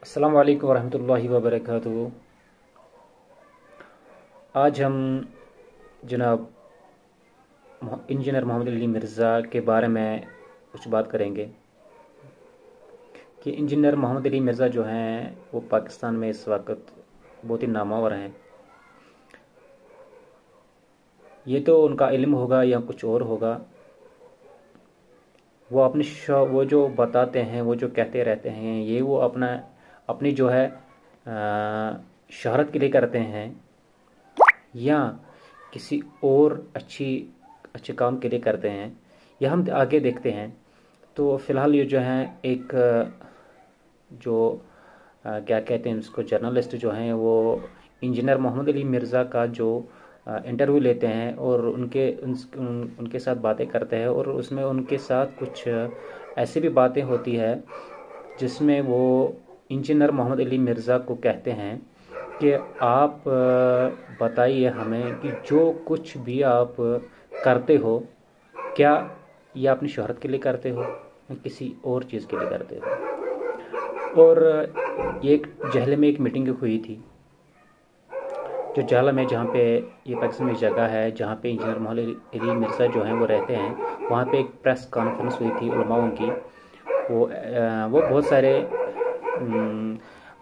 السلام علیکم ورحمۃ اللہ وبرکاتہ۔ آج ہم جناب انجینئر محمد علی مرزا کے بارے میں کچھ بات کریں گے کہ انجینئر محمد علی مرزا جو ہیں وہ پاکستان میں اس وقت بہت ہی نامور ہیں۔ یہ تو ان کا علم ہوگا یا کچھ اور ہوگا، وہ وہ جو بتاتے ہیں، وہ جو کہتے رہتے ہیں، یہ وہ اپنی جو ہے شہرت کے لیے کرتے ہیں یا کسی اور اچھے کام کے لیے کرتے ہیں، یا ہم آگے دیکھتے ہیں۔ تو فی الحال یہ جو ہیں ایک جو کیا کہتے ہیں اس کو، جرنلسٹ جو ہیں وہ انجینئر محمد علی مرزا کا جو انٹرویو لیتے ہیں اور ان کے ساتھ باتیں کرتے ہیں، اور اس میں ان کے ساتھ کچھ ایسی بھی باتیں ہوتی ہے جس میں وہ انجینئر محمد علی مرزا کو کہتے ہیں کہ آپ بتائیے ہمیں کہ جو کچھ بھی آپ کرتے ہو، کیا یہ اپنی شہرت کے لیے کرتے ہو یا کسی اور چیز کے لیے کرتے ہو۔ اور ایک جہلم میں ایک میٹنگ ہوئی تھی، جو جہلم ہے جہاں پہ یہ پاکستان میں جگہ ہے جہاں پہ انجینئر محمد علی مرزا جو ہیں وہ رہتے ہیں، وہاں پہ ایک پریس کانفرنس ہوئی تھی علماؤں کی۔ وہ بہت سارے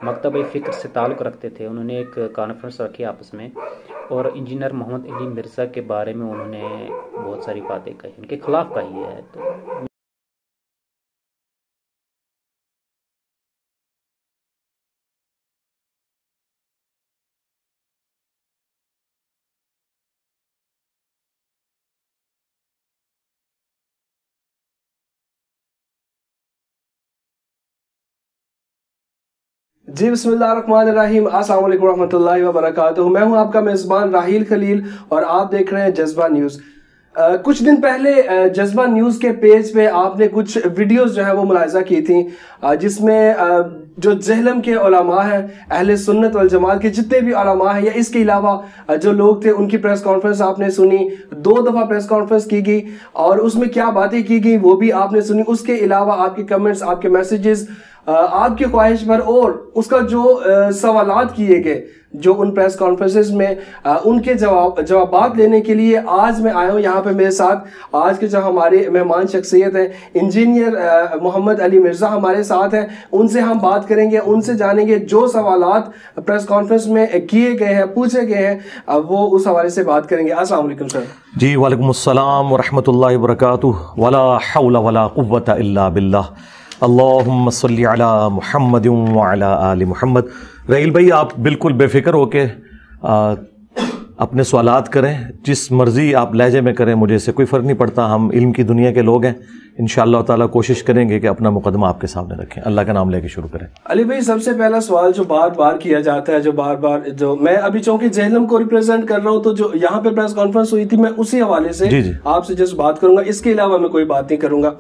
مکتب فکر سے تعلق رکھتے تھے، انہوں نے ایک کانفرنس رکھی آپس میں، اور انجینئر محمد علی مرزا کے بارے میں انہوں نے بہت ساری باتیں کہی، ان کے خلاف کہی ہے۔ تو جی بسم اللہ الرحمن الرحیم، السلام علیکم ورحمۃ اللہ وبرکاتہ۔ میں ہوں آپ کا میزبان راحیل خلیل اور آپ دیکھ رہے ہیں جذبہ نیوز۔ کچھ دن پہلے جذبہ نیوز کے پیج پہ آپ نے کچھ ویڈیوز جو ہے وہ ملاحظہ کی تھیں، جس میں جو جہلم کے علماء ہیں، اہل سنت والجماعت کے جتنے بھی علماء ہیں یا اس کے علاوہ جو لوگ تھے، ان کی پریس کانفرنس آپ نے سنی۔ 2 دفعہ پریس کانفرنس کی گئی اور اس میں کیا باتیں کی گئی وہ بھی آپ نے سنی۔ اس کے علاوہ آپ کے کمنٹس، آپ کے میسیجز، آپ کی خواہش پر اور اس کا جو سوالات کیے گئے جو ان پریس کانفرنسز میں، ان کے جوابات لینے کے لیے آج میں آیا ہوں یہاں پہ۔ میرے ساتھ آج کے جو ہمارے مہمان شخصیت ہیں انجینئر محمد علی مرزا ہمارے ساتھ ہیں، ان سے ہم بات کریں گے، ان سے جانیں گے جو سوالات پریس کانفرنس میں کیے گئے ہیں، پوچھے گئے ہیں، وہ اس حوالے سے بات کریں گے۔ السلام علیکم سر۔ جی وعلیکم السلام ورحمۃ اللہ وبرکاتہ۔ ولا حول ولا قوۃ الا باللہ، اللہم صلی علی محمد وعلی آل محمد۔ راحیل بھائی، آپ بالکل بے فکر ہو کے اپنے سوالات کریں، جس مرضی آپ لہجے میں کریں، مجھے سے کوئی فرق نہیں پڑتا، ہم علم کی دنیا کے لوگ ہیں، انشاءاللہ تعالیٰ کوشش کریں گے کہ اپنا مقدمہ آپ کے سامنے رکھیں۔ اللہ کا نام لے کے شروع کریں۔ علی بھائی، سب سے پہلا سوال جو بار بار کیا جاتا ہے، جو میں ابھی چونکہ جہلم کو ریپرزینٹ کر رہا ہوں، تو جو یہاں پہ پریس کانفرنس ہوئی تھی میں اسی حوالے سے آپ سے جس بات کروں گا، اس کے علاوہ میں کوئی بات نہیں کروں گا۔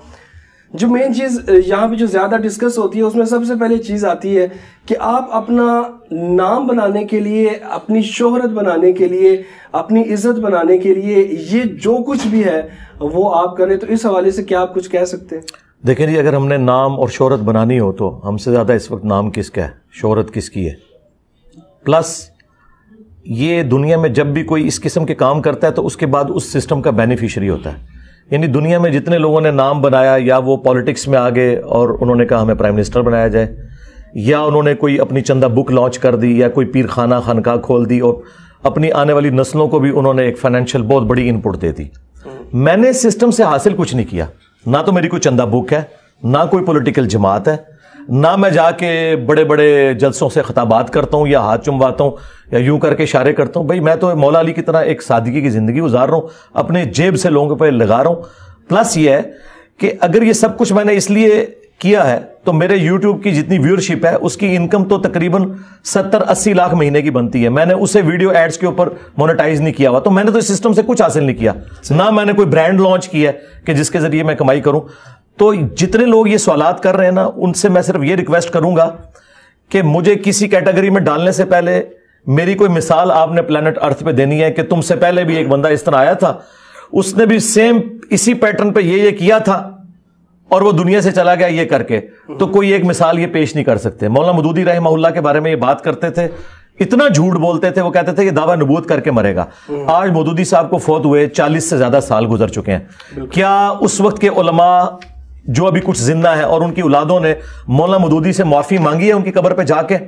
جو مین چیز یہاں پہ جو زیادہ ڈسکس ہوتی ہے، اس میں سب سے پہلے چیز آتی ہے کہ آپ اپنا نام بنانے کے لیے، اپنی شہرت بنانے کے لیے، اپنی عزت بنانے کے لیے یہ جو کچھ بھی ہے وہ آپ کریں، تو اس حوالے سے کیا آپ کچھ کہہ سکتے ہیں؟ دیکھیں جی، اگر ہم نے نام اور شہرت بنانی ہو تو ہم سے زیادہ اس وقت نام کس کا ہے، شہرت کس کی ہے؟ پلس یہ دنیا میں جب بھی کوئی اس قسم کے کام کرتا ہے تو اس کے بعد اس سسٹم کا بینیفیشری ہوتا ہے۔ یعنی دنیا میں جتنے لوگوں نے نام بنایا، یا وہ پالیٹکس میں آگے اور انہوں نے کہا ہمیں پرائم منسٹر بنایا جائے، یا انہوں نے کوئی اپنی چندہ بک لانچ کر دی، یا کوئی پیر خانہ خانقاہ کھول دی، اور اپنی آنے والی نسلوں کو بھی انہوں نے ایک فائنینشیل بہت بڑی ان پٹ دے دی۔ میں نے سسٹم سے حاصل کچھ نہیں کیا، نہ تو میری کوئی چندہ بک ہے، نہ کوئی پولیٹیکل جماعت ہے، نہ میں جا کے بڑے بڑے جلسوں سے خطابات کرتا ہوں یا ہاتھ چمواتا ہوں یا یوں کر کے اشارے کرتا ہوں۔ بھائی میں تو مولا علی کی طرح ایک سادگی کی زندگی گزار رہا ہوں، اپنے جیب سے لوگوں پہ لگا رہا ہوں۔ پلس یہ ہے کہ اگر یہ سب کچھ میں نے اس لیے کیا ہے تو میرے یوٹیوب کی جتنی ویورشپ ہے اس کی انکم تو تقریباً 70-80 لاکھ مہینے کی بنتی ہے۔ میں نے اسے ویڈیو ایڈز کے اوپر مونیٹائز نہیں کیا ہوا، تو میں نے تو اس سسٹم سے کچھ حاصل نہیں کیا، نہ میں نے کوئی برانڈ لانچ کیا ہے کہ جس کے ذریعے میں کمائی کروں۔ تو جتنے لوگ یہ سوالات کر رہے ہیں نا، ان سے میں صرف یہ ریکویسٹ کروں گا کہ مجھے کسی کیٹیگری میں ڈالنے سے پہلے میری کوئی مثال آپ نے پلانٹ ارتھ پہ دینی ہے کہ تم سے پہلے بھی ایک بندہ اس طرح آیا تھا، اس نے بھی سیم اسی پیٹرن پہ یہ کیا تھا، اور وہ دنیا سے چلا گیا یہ کر کے, تو کوئی ایک مثال یہ پیش نہیں کر سکتے. مولانا مودودی رحمہ اللہ کے بارے میں یہ بات کرتے تھے, اتنا جھوٹ بولتے تھے, وہ کہتے تھے یہ دعویٰ نبوت کر کے مرے گا. آج مودودی صاحب کو فوت ہوئے 40 سے زیادہ سال گزر چکے ہیں. کیا اس وقت کے علماء جو ابھی کچھ زندہ ہیں اور ان کی اولادوں نے مولانا مودودی سے معافی مانگی ہے ان کی قبر پہ جا کے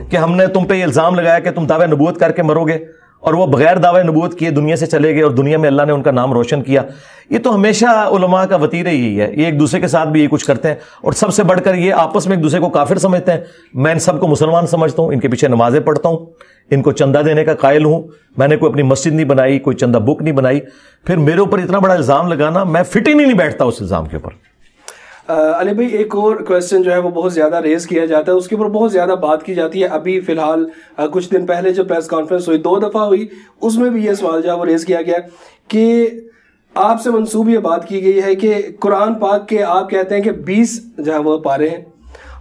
کہ ہم نے تم پہ یہ الزام لگایا کہ تم دعویٰ نبوت کر کے مرو گے, اور وہ بغیر دعویٰ نبوت کیے دنیا سے چلے گئے اور دنیا میں اللہ نے ان کا نام روشن کیا؟ یہ تو ہمیشہ علماء کا وتیرہ یہی ہے, یہ ایک دوسرے کے ساتھ بھی یہ کچھ کرتے ہیں, اور سب سے بڑھ کر یہ آپس میں ایک دوسرے کو کافر سمجھتے ہیں. میں ان سب کو مسلمان سمجھتا ہوں, ان کے پیچھے نمازیں پڑھتا ہوں, ان کو چندہ دینے کا قائل ہوں. میں نے کوئی اپنی مسجد نہیں بنائی, کوئی چندہ بک نہیں بنائی, پھر میرے اوپر اتنا بڑا الزام لگانا, میں فٹ ہی نہیں بیٹھتا اس الزام کے اوپر. علی بھائی ایک اور کویسچن جو ہے وہ بہت زیادہ ریز کیا جاتا ہے, اس کے اوپر بہت زیادہ بات کی جاتی ہے. ابھی فی الحال کچھ دن پہلے جو پریس کانفرنس ہوئی 2 دفعہ ہوئی, اس میں بھی یہ سوال جو ہے وہ ریز کیا گیا کہ آپ سے منسوب یہ بات کی گئی ہے کہ قرآن پاک کے آپ کہتے ہیں کہ 20 جو ہے وہ پارے ہیں,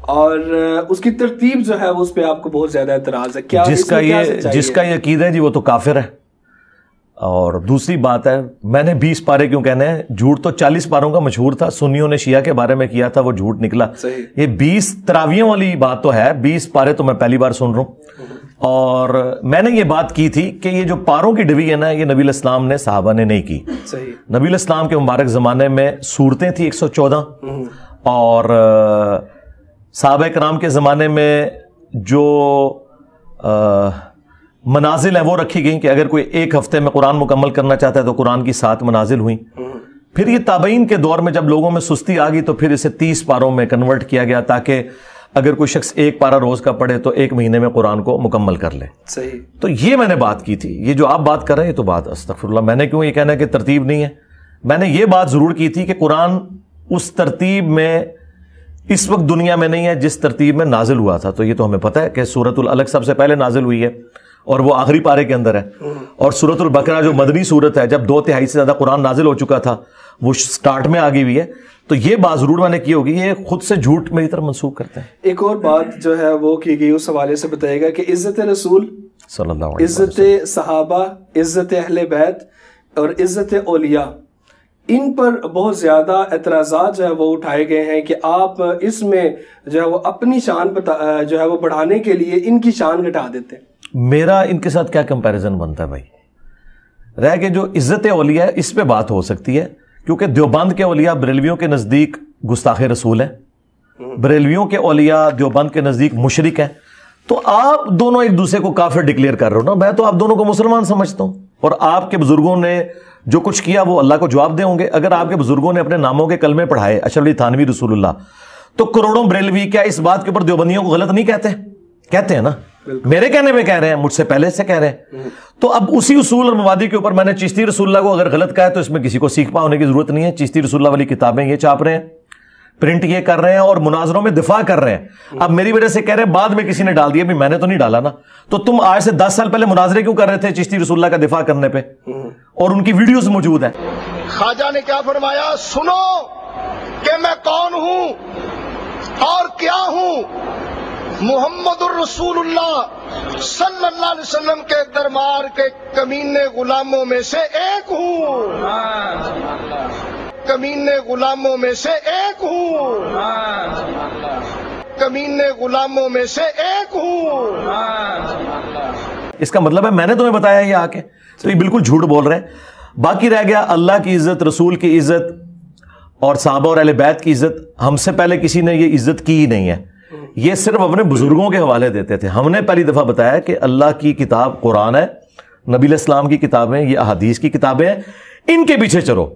اور اس کی ترتیب جو ہے اس پہ آپ کو بہت زیادہ اعتراض ہے. کیا جس کا یہ عقیدہ ہے جی وہ تو کافر ہے. اور دوسری بات ہے, میں نے 20 پارے کیوں کہنے ہیں, جھوٹ تو 40 پاروں کا مشہور تھا, سنیوں نے شیعہ کے بارے میں کیا تھا, وہ جھوٹ نکلا. یہ 20 تراویحوں والی بات تو ہے, 20 پارے تو میں پہلی بار سن رہا ہوں. اور میں نے یہ بات کی تھی کہ یہ جو پاروں کی ڈویژن ہے یہ نبی علیہ السلام نے صحابہ نے نہیں کی. نبی علیہ السلام کے مبارک زمانے میں سورتیں تھیں 114, اور صحابہ کرام کے زمانے میں جو منازل ہیں وہ رکھی گئیں کہ اگر کوئی ایک ہفتے میں قرآن مکمل کرنا چاہتا ہے تو قرآن کی 7 منازل ہوئیں. پھر یہ تابعین کے دور میں جب لوگوں میں سستی آ گئی تو پھر اسے 30 پاروں میں کنورٹ کیا گیا, تاکہ اگر کوئی شخص 1 پارہ روز کا پڑھے تو 1 مہینے میں قرآن کو مکمل کر لے. صحیح. تو یہ میں نے بات کی تھی. یہ جو آپ بات کر رہے ہیں یہ تو بات استغفر اللہ, میں نے کیوں یہ کہنا کہ ترتیب نہیں ہے. میں نے یہ بات ضرور کی تھی کہ قرآن اس ترتیب میں اس وقت دنیا میں نہیں ہے جس ترتیب میں نازل ہوا تھا. تو یہ تو ہمیں پتہ ہے کہ سورۃ العلق سب سے پہلے نازل ہوئی ہے اور وہ آخری پارے کے اندر ہے, اور سورۃ البقرہ جو مدنی سورت ہے جب 2/3 سے زیادہ قرآن نازل ہو چکا تھا وہ سٹارٹ میں آ گئی ہوئی ہے. تو یہ بات ضرور میں نے کی ہوگی, یہ خود سے جھوٹ میری طرف منسوخ کرتے ہیں. ایک اور بات جو ہے وہ کی گئی اس حوالے سے بتائے گا کہ عزت رسول صلی اللہ علیہ وسلم, عزت صحابہ, عزت اہل بیت اور عزت اولیاء, ان پر بہت زیادہ اعتراضات جو ہے وہ اٹھائے گئے ہیں کہ آپ اس میں جو ہے وہ اپنی شان جو ہے وہ بڑھانے کے لیے ان کی شان گھٹا دیتے ہیں. میرا ان کے ساتھ کیا کمپیریزن بنتا ہے بھائی؟ رہ کے جو عزت اولیاء ہے اس پہ بات ہو سکتی ہے, کیونکہ دیوبند کے اولیاء بریلویوں کے نزدیک گستاخ رسول ہیں, بریلویوں کے اولیاء دیوبند کے نزدیک مشرک ہیں. تو آپ دونوں ایک دوسرے کو کافر ڈکلیئر کر رہے ہو نا. میں تو آپ دونوں کو مسلمان سمجھتا ہوں, اور آپ کے بزرگوں نے جو کچھ کیا وہ اللہ کو جواب دے ہوں گے. اگر آپ کے بزرگوں نے اپنے ناموں کے کلمے پڑھائے اشرف علی تھانوی رسول اللہ, تو کروڑوں بریلوی کیا اس بات کے اوپر دیوبندیوں کو غلط نہیں کہتے؟ کہتے ہیں نا. میرے کہنے پہ کہہ رہے ہیں, مجھ سے پہلے سے کہہ رہے ہیں. تو اب اسی اصول اور مبادی کے اوپر میں نے چشتی رسول اللہ کو اگر غلط کہا ہے تو اس میں کسی کو سیکھپا ہونے کی ضرورت نہیں ہے. چشتی رسول اللہ والی کتابیں یہ چھاپ رہے ہیں, پرنٹ یہ کر رہے ہیں اور مناظروں میں دفاع کر رہے ہیں. اب میری وجہ سے کہہ رہے ہیں بعد میں کسی نے ڈال دیا, بھی میں نے تو نہیں ڈالا نا. تو تم آج سے 10 سال پہلے مناظرے کیوں کر رہے تھے چشتی رسول اللہ کا دفاع کرنے پہ, اور ان کی ویڈیوز موجود ہیں. خواجہ نے کیا فرمایا, سنو کہ میں کون ہوں اور کیا ہوں. محمد الرسول اللہ صلی اللہ علیہ وسلم کے دربار کے کمینے غلاموں میں سے ایک ہوں, کمینے غلاموں میں سے ایک ہوں, کمینے غلاموں میں سے ایک ہوں. اس کا مطلب ہے میں نے تمہیں بتایا یہ آ کے, تو یہ بالکل جھوٹ بول رہے ہیں. باقی رہ گیا اللہ کی عزت, رسول کی عزت اور صحابہ اور اہل بیت کی عزت. ہم سے پہلے کسی نے یہ عزت کی ہی نہیں ہے, یہ صرف اپنے بزرگوں کے حوالے دیتے تھے. ہم نے پہلی دفعہ بتایا کہ اللہ کی کتاب قرآن ہے, نبی علیہ السلام کی کتابیں یہ احادیث کی کتابیں ہیں, ان کے پیچھے چلو.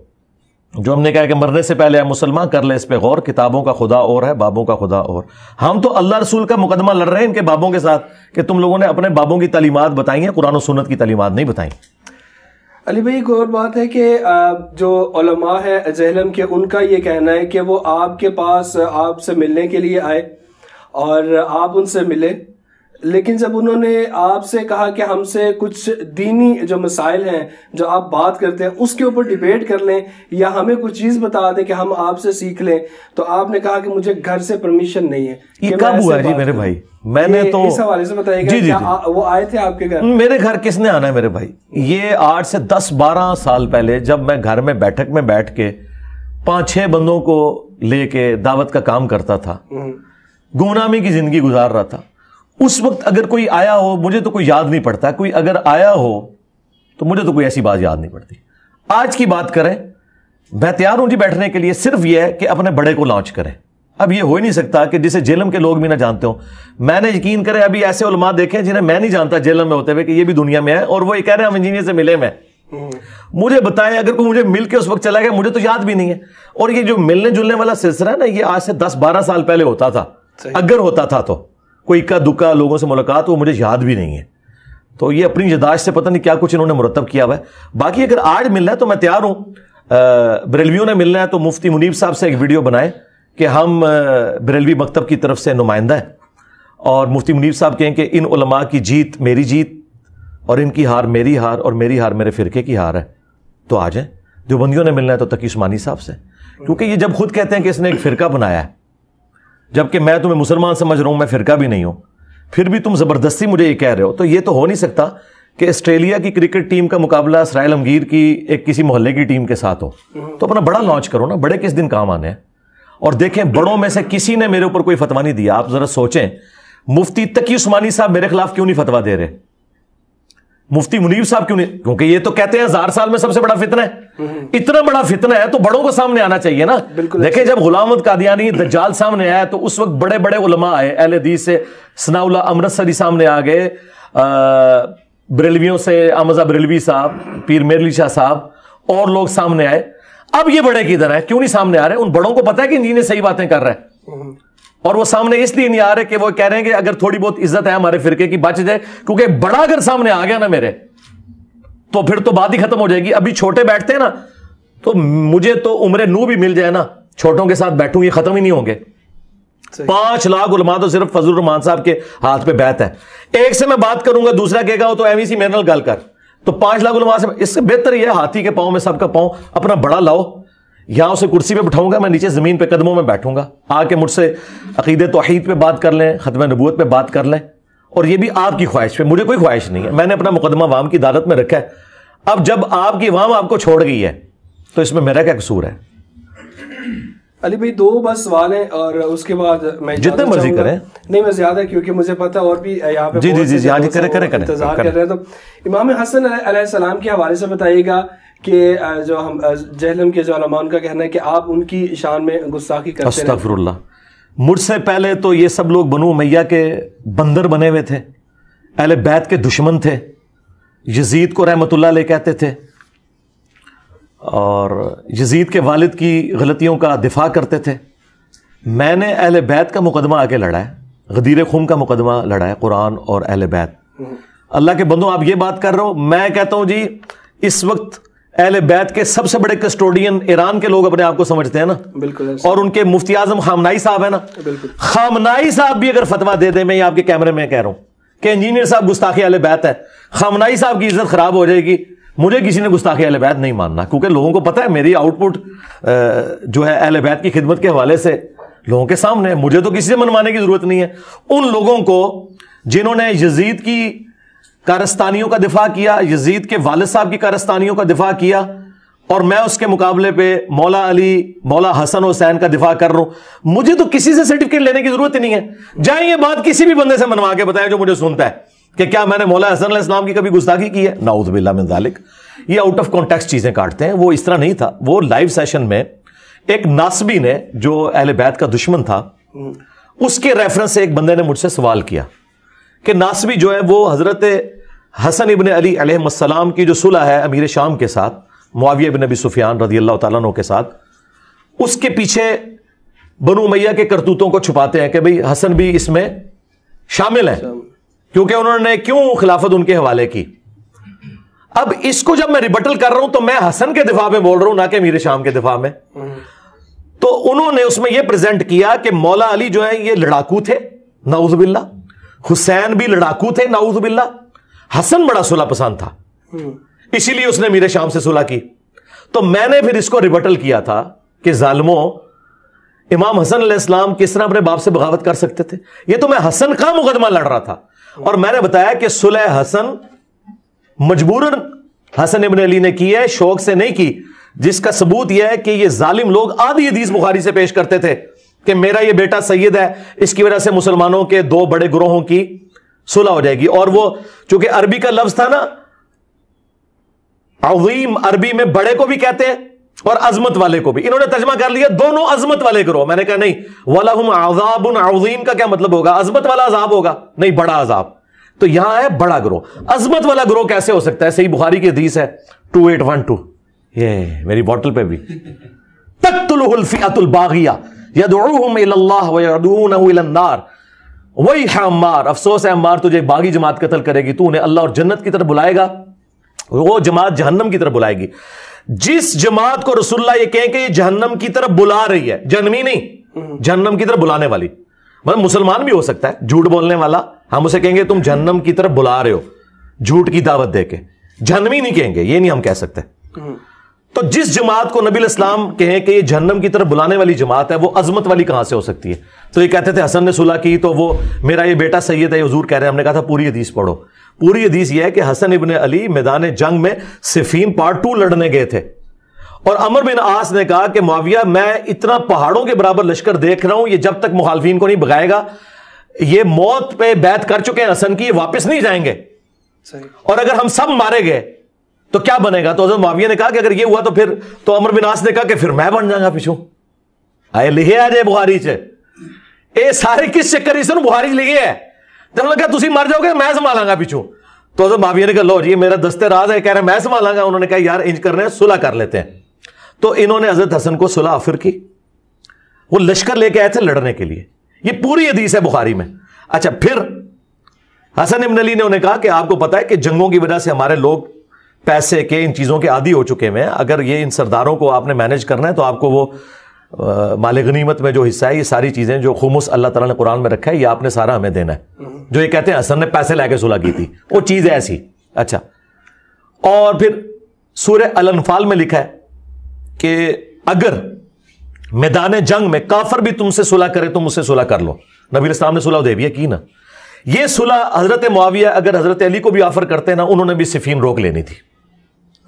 جو ہم نے کہا کہ مرنے سے پہلے مسلمان کر لے اس پہ غور, کتابوں کا خدا اور ہے, بابوں کا خدا اور. ہم تو اللہ رسول کا مقدمہ لڑ رہے ہیں ان کے بابوں کے ساتھ کہ تم لوگوں نے اپنے بابوں کی تعلیمات بتائی ہیں, قرآن و سنت کی تعلیمات نہیں بتائیں. علی بھائی ایک اور بات ہے کہ جو علماء ہے جہلم کے, ان کا یہ کہنا ہے کہ وہ آپ کے پاس آپ سے ملنے کے لیے آئے اور آپ ان سے ملے, لیکن جب انہوں نے آپ سے کہا کہ ہم سے کچھ دینی جو مسائل ہیں جو آپ بات کرتے ہیں اس کے اوپر ڈیبیٹ کر لیں یا ہمیں کچھ چیز بتا دیں کہ ہم آپ سے سیکھ لیں, تو آپ نے کہا کہ مجھے گھر سے پرمیشن نہیں ہے. یہ کب ہوا ہے جی میرے بھائی؟ میں نے تو اس حوالے سے بتائیے گا. کیا وہ آئے تھے آپ کے گھر؟ میرے گھر کس نے آنا ہے میرے بھائی؟ یہ 8 سے 10-12 سال پہلے جب میں گھر میں بیٹھک میں بیٹھ کے 5-6 بندوں کو لے کے دعوت کا کام کرتا تھا, گمنامی کی زندگی گزار رہا تھا. اس وقت اگر کوئی آیا ہو, مجھے تو کوئی یاد نہیں پڑتا, کوئی اگر آیا ہو تو مجھے تو کوئی ایسی بات یاد نہیں پڑتی. آج کی بات کریں, میں تیار ہوں جی بیٹھنے کے لیے, صرف یہ ہے کہ اپنے بڑے کو لانچ کریں. اب یہ ہو ہی نہیں سکتا کہ جسے جیلم کے لوگ بھی نہ جانتے ہوں. میں نے یقین کرے ابھی ایسے علماء دیکھیں جنہیں میں نہیں جانتا جیلم میں ہوتے ہوئے کہ یہ بھی دنیا میں ہے, اور وہ یہ کہہ رہے ہیں ہم انجینئر سے ملے. میں مجھے بتائیں, اگر کوئی مجھے مل کے اس وقت چلا گیا, مجھے تو یاد بھی نہیں ہے. اور یہ جو ملنے جلنے والا سلسلہ ہے نا, یہ آج سے 10-12 سال پہلے ہوتا تھا. اگر ہوتا تھا تو کوئی اکا دکا لوگوں سے ملاقات, وہ مجھے یاد بھی نہیں ہے. تو یہ اپنی یادداشت سے پتہ نہیں کیا کچھ انہوں نے مرتب کیا ہوا ہے. باقی اگر آج ملنا ہے تو میں تیار ہوں. بریلویوں نے ملنا ہے تو مفتی منیب صاحب سے ایک ویڈیو بنائے کہ ہم بریلوی مکتب کی طرف سے نمائندہ ہیں, اور مفتی منیب صاحب کہیں کہ ان علماء کی جیت میری جیت, اور ان کی ہار میری ہار, اور میری ہار میرے فرقے کی ہار ہے. تو آ جائیں. دیوبندیوں نے ملنا ہے تو تقی عثمانی صاحب سے, کیونکہ یہ جب خود کہتے ہیں کہ اس نے ایک فرقہ بنایا ہے, جبکہ میں تمہیں مسلمان سمجھ رہا ہوں, میں فرقہ بھی نہیں ہوں, پھر بھی تم زبردستی مجھے یہ کہہ رہے ہو, تو یہ تو ہو نہیں سکتا کہ آسٹریلیا کی کرکٹ ٹیم کا مقابلہ اسرائیل عمگیر کی ایک کسی محلے کی ٹیم کے ساتھ ہو. تو اپنا بڑا لانچ کرو نا, بڑے کس دن کام آنے ہیں. اور دیکھیں, بڑوں میں سے کسی نے میرے اوپر کوئی فتوا نہیں دیا. آپ ذرا سوچیں, مفتی تقی عثمانی صاحب میرے خلاف کیوں نہیں فتوا دے رہے, مفتی منیب صاحب کیوں نہیں؟ کیونکہ یہ تو کہتے ہیں 1000 سال میں سب سے بڑا فتنہ ہے. اتنا بڑا فتنہ ہے تو بڑوں کو سامنے آنا چاہیے نا. دیکھیں, جب غلام احمد قادیانی دجال سامنے آیا تو اس وقت بڑے بڑے علماء آئے, اہل حدیث سے ثناء اللہ امرتسری سامنے آ گئے, بریلویوں سے احمد بریلوی صاحب, پیر میرلی شاہ صاحب, اور لوگ سامنے آئے. اب یہ بڑے کدھر ہیں, کیوں نہیں سامنے آ رہے؟ ان بڑوں کو پتا ہے کہ انجینئر صحیح باتیں کر رہے ہیں, اور وہ سامنے اس لیے نہیں آ رہے کہ وہ کہہ رہے ہیں کہ اگر تھوڑی بہت عزت ہے ہمارے فرقے کی بچ جائے, کیونکہ بڑا اگر سامنے آ گیا نا میرے, تو پھر تو بات ہی ختم ہو جائے گی. ابھی چھوٹے بیٹھتے ہیں نا, تو مجھے تو عمر نو بھی مل جائے نا, چھوٹوں کے ساتھ بیٹھوں, یہ ختم ہی نہیں ہوں گے. 5 لاکھ علماء تو صرف فضل الرحمان صاحب کے ہاتھ پہ بیعت ہے. ایک سے میں بات کروں گا, دوسرا کہے گا تو ایویں سی میرے نال گل کر, تو 5 لاکھ علماء سے اس سے بہتر یہ ہاتھی کے پاؤں میں سب کا پاؤں اپنا بڑا لاؤ. یہاں اسے کرسی پہ بٹھاؤں گا, میں نیچے زمین پہ قدموں میں بیٹھوں گا, آ کے مجھ سے عقیدہ توحید پہ بات کر لیں, ختم نبوت پہ بات کر لیں. اور یہ بھی آپ کی خواہش پہ, مجھے کوئی خواہش نہیں ہے. میں نے اپنا مقدمہ عوام کی عدالت میں رکھا ہے. اب جب آپ کی عوام آپ کو چھوڑ گئی ہے تو اس میں میرا کیا قصور ہے؟ علی بھائی 2 بس سوال ہیں, اور اس کے بعد میں جتنے مرضی کریں. نہیں, میں زیادہ, کیونکہ مجھے پتا اور بھی یہاں پہ جی انتظار کر رہے ہیں. تو امام حسن علیہ السلام کے حوالے سے بتائیے گا کہ جو ہم جہلم کے جو علماء کا کہنا ہے کہ آپ ان کی شان میں گستاخی کرتے ہیں. استغفر اللہ. مجھ سے پہلے تو یہ سب لوگ بنو امیہ کے بندر بنے ہوئے تھے, اہل بیت کے دشمن تھے, یزید کو رحمت اللہ علیہ کہتے تھے, اور یزید کے والد کی غلطیوں کا دفاع کرتے تھے. میں نے اہل بیت کا مقدمہ آگے لڑا ہے, غدیر خم کا مقدمہ لڑا ہے, قرآن اور اہل بیت. اللہ کے بندوں, آپ یہ بات کر رہے ہو, میں کہتا ہوں جی اس وقت اہل بیت کے سب سے بڑے کسٹوڈین ایران کے لوگ اپنے آپ کو سمجھتے ہیں نا. بالکل. اور ان کے مفتی اعظم خامنائی صاحب ہیں نا, خامنائی صاحب بھی اگر فتویٰ دے دیں, میں یہ آپ کے کیمرے میں کہہ رہا ہوں کہ انجینئر صاحب گستاخی اہل بیت ہے, خامنائی صاحب کی عزت خراب ہو جائے گی. مجھے کسی نے گستاخی اہل بیت نہیں ماننا, کیونکہ لوگوں کو پتہ ہے میری آؤٹ پٹ جو ہے اہل بیت کی خدمت کے حوالے سے لوگوں کے سامنے ہے. مجھے تو کسی سے منوانے کی ضرورت نہیں ہے. ان لوگوں کو جنہوں نے یزید کی کارستانیوں کا دفاع کیا, یزید کے والد صاحب کی کارستانیوں کا دفاع کیا, اور میں اس کے مقابلے پہ مولا علی, مولا حسن حسین کا دفاع کر رہا ہوں, مجھے تو کسی سے سرٹیفکیٹ لینے کی ضرورت ہی نہیں ہے. جائیں یہ بات کسی بھی بندے سے منوا کے بتائیں جو مجھے سنتا ہے کہ کیا میں نے مولا حسن علیہ السلام کی کبھی گستاخی کی ہے. نعوذ باللہ من ذالک. یہ آؤٹ آف کانٹیکسٹ چیزیں کاٹتے ہیں. وہ اس طرح نہیں تھا. وہ لائیو سیشن میں ایک ناصبی نے جو اہل بیت کا دشمن تھا, اس کے ریفرنس سے ایک بندے نے مجھ سے سوال کیا کہ ناصبی جو ہے وہ حضرت حسن ابن علی علیہ السلام کی جو صلح ہے امیر شام کے ساتھ, معاویہ ابن ابی سفیان رضی اللہ تعالیٰ عنہ کے ساتھ, اس کے پیچھے بنو امیہ کے کرتوتوں کو چھپاتے ہیں کہ بھئی حسن بھی اس میں شامل ہے, کیونکہ انہوں نے کیوں خلافت ان کے حوالے کی. اب اس کو جب میں ریبٹل کر رہا ہوں تو میں حسن کے دفاع میں بول رہا ہوں, نہ کہ امیر شام کے دفاع میں. تو انہوں نے اس میں یہ پریزنٹ کیا کہ مولا علی جو ہے یہ لڑاکو تھے, نعوذ باللہ, حسین بھی لڑاکو تھے, نعوذ باللہ, حسن بڑا صلح پسند تھا, اسی لیے اس نے امیر شام سے صلح کی. تو میں نے پھر اس کو ریبٹل کیا تھا کہ ظالموں, امام حسن علیہ السلام کس طرح اپنے باپ سے بغاوت کر سکتے تھے؟ یہ تو میں حسن کا مقدمہ لڑ رہا تھا, اور میں نے بتایا کہ صلح حسن مجبوراً حسن ابن علی نے کی ہے, شوق سے نہیں کی. جس کا ثبوت یہ ہے کہ یہ ظالم لوگ آدھی حدیث بخاری سے پیش کرتے تھے کہ میرا یہ بیٹا سید ہے، اس کی وجہ سے مسلمانوں کے دو بڑے گروہوں کی صلح ہو جائے گی. اور وہ چونکہ عربی کا لفظ تھا نا، عظیم عربی میں بڑے کو بھی کہتے ہیں اور عظمت والے کو بھی. انہوں نے ترجمہ کر لیا دونوں عظمت والے گروہ. میں نے کہا نہیں، وَلَهُمْ عَذَابٌ عَظِيمٌ کا کیا مطلب ہوگا؟ عظمت والا عذاب ہوگا؟ نہیں، بڑا عذاب. تو یہاں ہے بڑا گروہ. عظمت والا گروہ کیسے ہو سکتا ہے؟ صحیح بخاری کی حدیث ہے 2812، یہ میری بوٹل پہ بھی، تقتلہ الفئۃ الباغیہ یدعوہم الی اللہ ویدعونہ الی النار ویح عمار، افسوس ہے عمار تجھے باغی جماعت قتل کرے گی، تو انہیں اللہ اور جنت کی طرف بلائے گا، وہ جماعت جہنم کی طرف بلائے گی. جس جماعت کو رسول اللہ یہ کہیں کہ یہ جہنم کی طرف بلا رہی ہے، جہنمی نہیں، جہنم کی طرف بلانے والی، مطلب مسلمان بھی ہو سکتا ہے جھوٹ بولنے والا، ہم اسے کہیں گے تم جہنم کی طرف بلا رہے ہو جھوٹ کی دعوت دے کے، جہنمی نہیں کہیں گے، یہ نہیں ہم کہہ سکتے. تو جس جماعت کو نبی الاسلام کہیں کہ یہ جہنم کی طرف بلانے والی جماعت ہے، وہ عظمت والی کہاں سے ہو سکتی ہے؟ تو یہ کہتے تھے حسن نے صلح کی تو وہ میرا یہ بیٹا سید ہے، یہ حضور کہہ رہے ہیں. ہم نے کہا تھا پوری حدیث پڑھو. پوری حدیث یہ ہے کہ حسن ابن علی میدان جنگ میں صفین پارٹ 2 لڑنے گئے تھے، اور عمر بن عاص نے کہا کہ معاویہ میں اتنا پہاڑوں کے برابر لشکر دیکھ رہا ہوں، یہ جب تک مخالفین کو نہیں بھگائے گا، یہ موت پہ بیعت کر چکے ہیں حسن کی، واپس نہیں جائیں گے، اور اگر ہم سب مارے گئے تو کیا بنے گا؟ تو حضرت معاویہ نے کہا کہ اگر یہ ہوا تو پھر تو عمر بن عاص نے کہا کہ پھر میں بن جاؤں گا پیچھوں. آئے لکھے آ جائے بخاری چ اے سارے کس چکر اس نے بخاری لکھے ہے. جب نے کہا تسی مر جاؤ گے میں سنبھالاں گا پیچھوں. تو حضرت معاویہ نے کہا لو جی میرا دستے راز ہے، کہہ رہے میں سنبھالاں گا. انہوں نے کہا یار انج کر رہے ہیں صلح کر لیتے ہیں. تو انہوں نے حضرت حسن کو صلح آفر کی، وہ لشکر لے کے آئے تھے لڑنے کے لیے. یہ پوری حدیث ہے بخاری میں. اچھا پھر حسن ابن علی نے انہیں کہا کہ آپ کو پتا ہے کہ جنگوں کی وجہ سے ہمارے لوگ پیسے کے ان چیزوں کے عادی ہو چکے ہیں، اگر یہ ان سرداروں کو آپ نے مینج کرنا ہے تو آپ کو وہ مال غنیمت میں جو حصہ ہے، یہ ساری چیزیں جو خمس اللہ تعالیٰ نے قرآن میں رکھا ہے، یہ آپ نے سارا ہمیں دینا ہے. جو یہ کہتے ہیں حسن نے پیسے لے کے صلح کی تھی، وہ چیز ہے ایسی. اچھا اور پھر سورہ الانفال میں لکھا ہے کہ اگر میدان جنگ میں کافر بھی تم سے صلح کرے تم اس سے صلح کر لو. نبی الاسلام نے صلح حدیبیہ کی نا. یہ صلح حضرت معاویہ اگر حضرت علی کو بھی آفر کرتے نا، انہوں نے بھی صفین روک لینی تھی،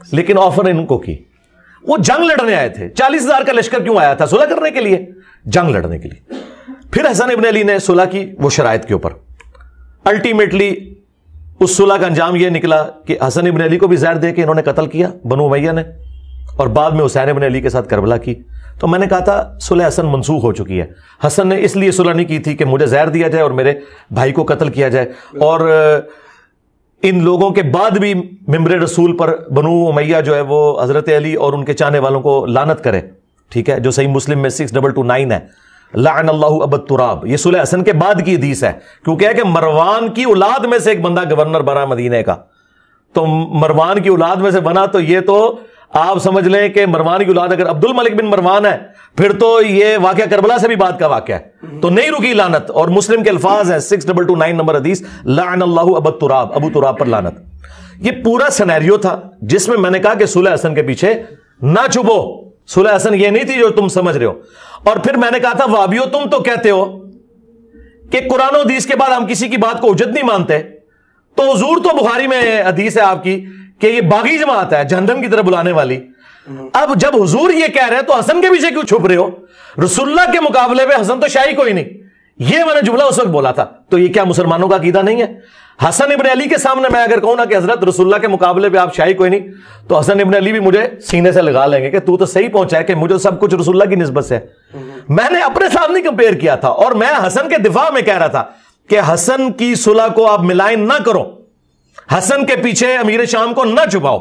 لیکن آفر ان کو کی. وہ جنگ لڑنے آئے تھے. 40,000 کا لشکر کیوں آیا تھا؟ صلح کرنے کے لیے، جنگ لڑنے کے لیے. پھر حسن ابن علی نے صلح کی وہ شرائط کے اوپر. الٹیمیٹلی اس صلح کا انجام یہ نکلا کہ حسن ابن علی کو بھی زہر دے کے انہوں نے قتل کیا بنو امیہ نے، اور بعد میں حسین ابن علی کے ساتھ کربلا کی. تو میں نے کہا تھا صلح حسن منسوخ ہو چکی ہے. حسن نے اس لیے صلح نہیں کی تھی کہ مجھے زہر دیا جائے اور میرے بھائی کو قتل کیا جائے، اور ان لوگوں کے بعد بھی ممبر رسول پر بنو امیہ جو ہے وہ حضرت علی اور ان کے چاہنے والوں کو لعنت کرے. ٹھیک ہے، جو صحیح مسلم میں 6229 ہے، لعن اللہ ابا التراب. یہ صلح حسن کے بعد کی حدیث ہے، کیونکہ ہے کہ مروان کی اولاد میں سے ایک بندہ گورنر بنا مدینے کا. تو مروان کی اولاد میں سے بنا تو یہ تو آپ سمجھ لیں کہ مروان کی اولاد اگر عبد الملک بن مروان ہے پھر تو یہ واقعہ کربلا سے بھی بعد کا واقعہ ہے. تو نہیں رکی لعنت. اور مسلم کے الفاظ ہیں 6229 نمبر حدیث، لعن اللہ ابا التراب، ابو تراب پر لعنت. یہ پورا سینیریو تھا جس میں نے کہا کہ صلح حسن کے پیچھے نہ چھپو. صلح حسن یہ نہیں تھی جو تم سمجھ رہے ہو. اور پھر میں نے کہا تھا وابیو تم تو کہتے ہو کہ قرآن و حدیث کے بعد ہم کسی کی بات کو حجت نہیں مانتے، تو حضور تو بخاری میں حدیث ہے آپ کی کہ یہ باغی جماعت ہے جہنم کی طرف بلانے والی. اب جب حضور یہ کہہ رہے ہیں تو حسن کے پیچھے کیوں چھپ رہے ہو؟ رسول اللہ کے مقابلے میں حسن تو شاہی کوئی نہیں. یہ میں نے جملہ اس وقت بولا تھا. تو یہ کیا مسلمانوں کا عقیدہ نہیں ہے؟ حسن ابن علی کے سامنے میں اگر کہوں نا کہ حضرت رسول اللہ کے مقابلے پہ آپ شاہی کوئی نہیں، تو حسن ابن علی بھی مجھے سینے سے لگا لیں گے کہ تو صحیح پہنچا ہے کہ مجھے سب کچھ رسول اللہ کی نسبت سے. میں نے اپنے سامنے کمپیئر کیا تھا اور میں حسن کے دفاع میں کہہ رہا تھا کہ حسن کی صلح کو آپ ملائن نہ کرو، حسن کے پیچھے امیر شام کو نہ چھپاؤ.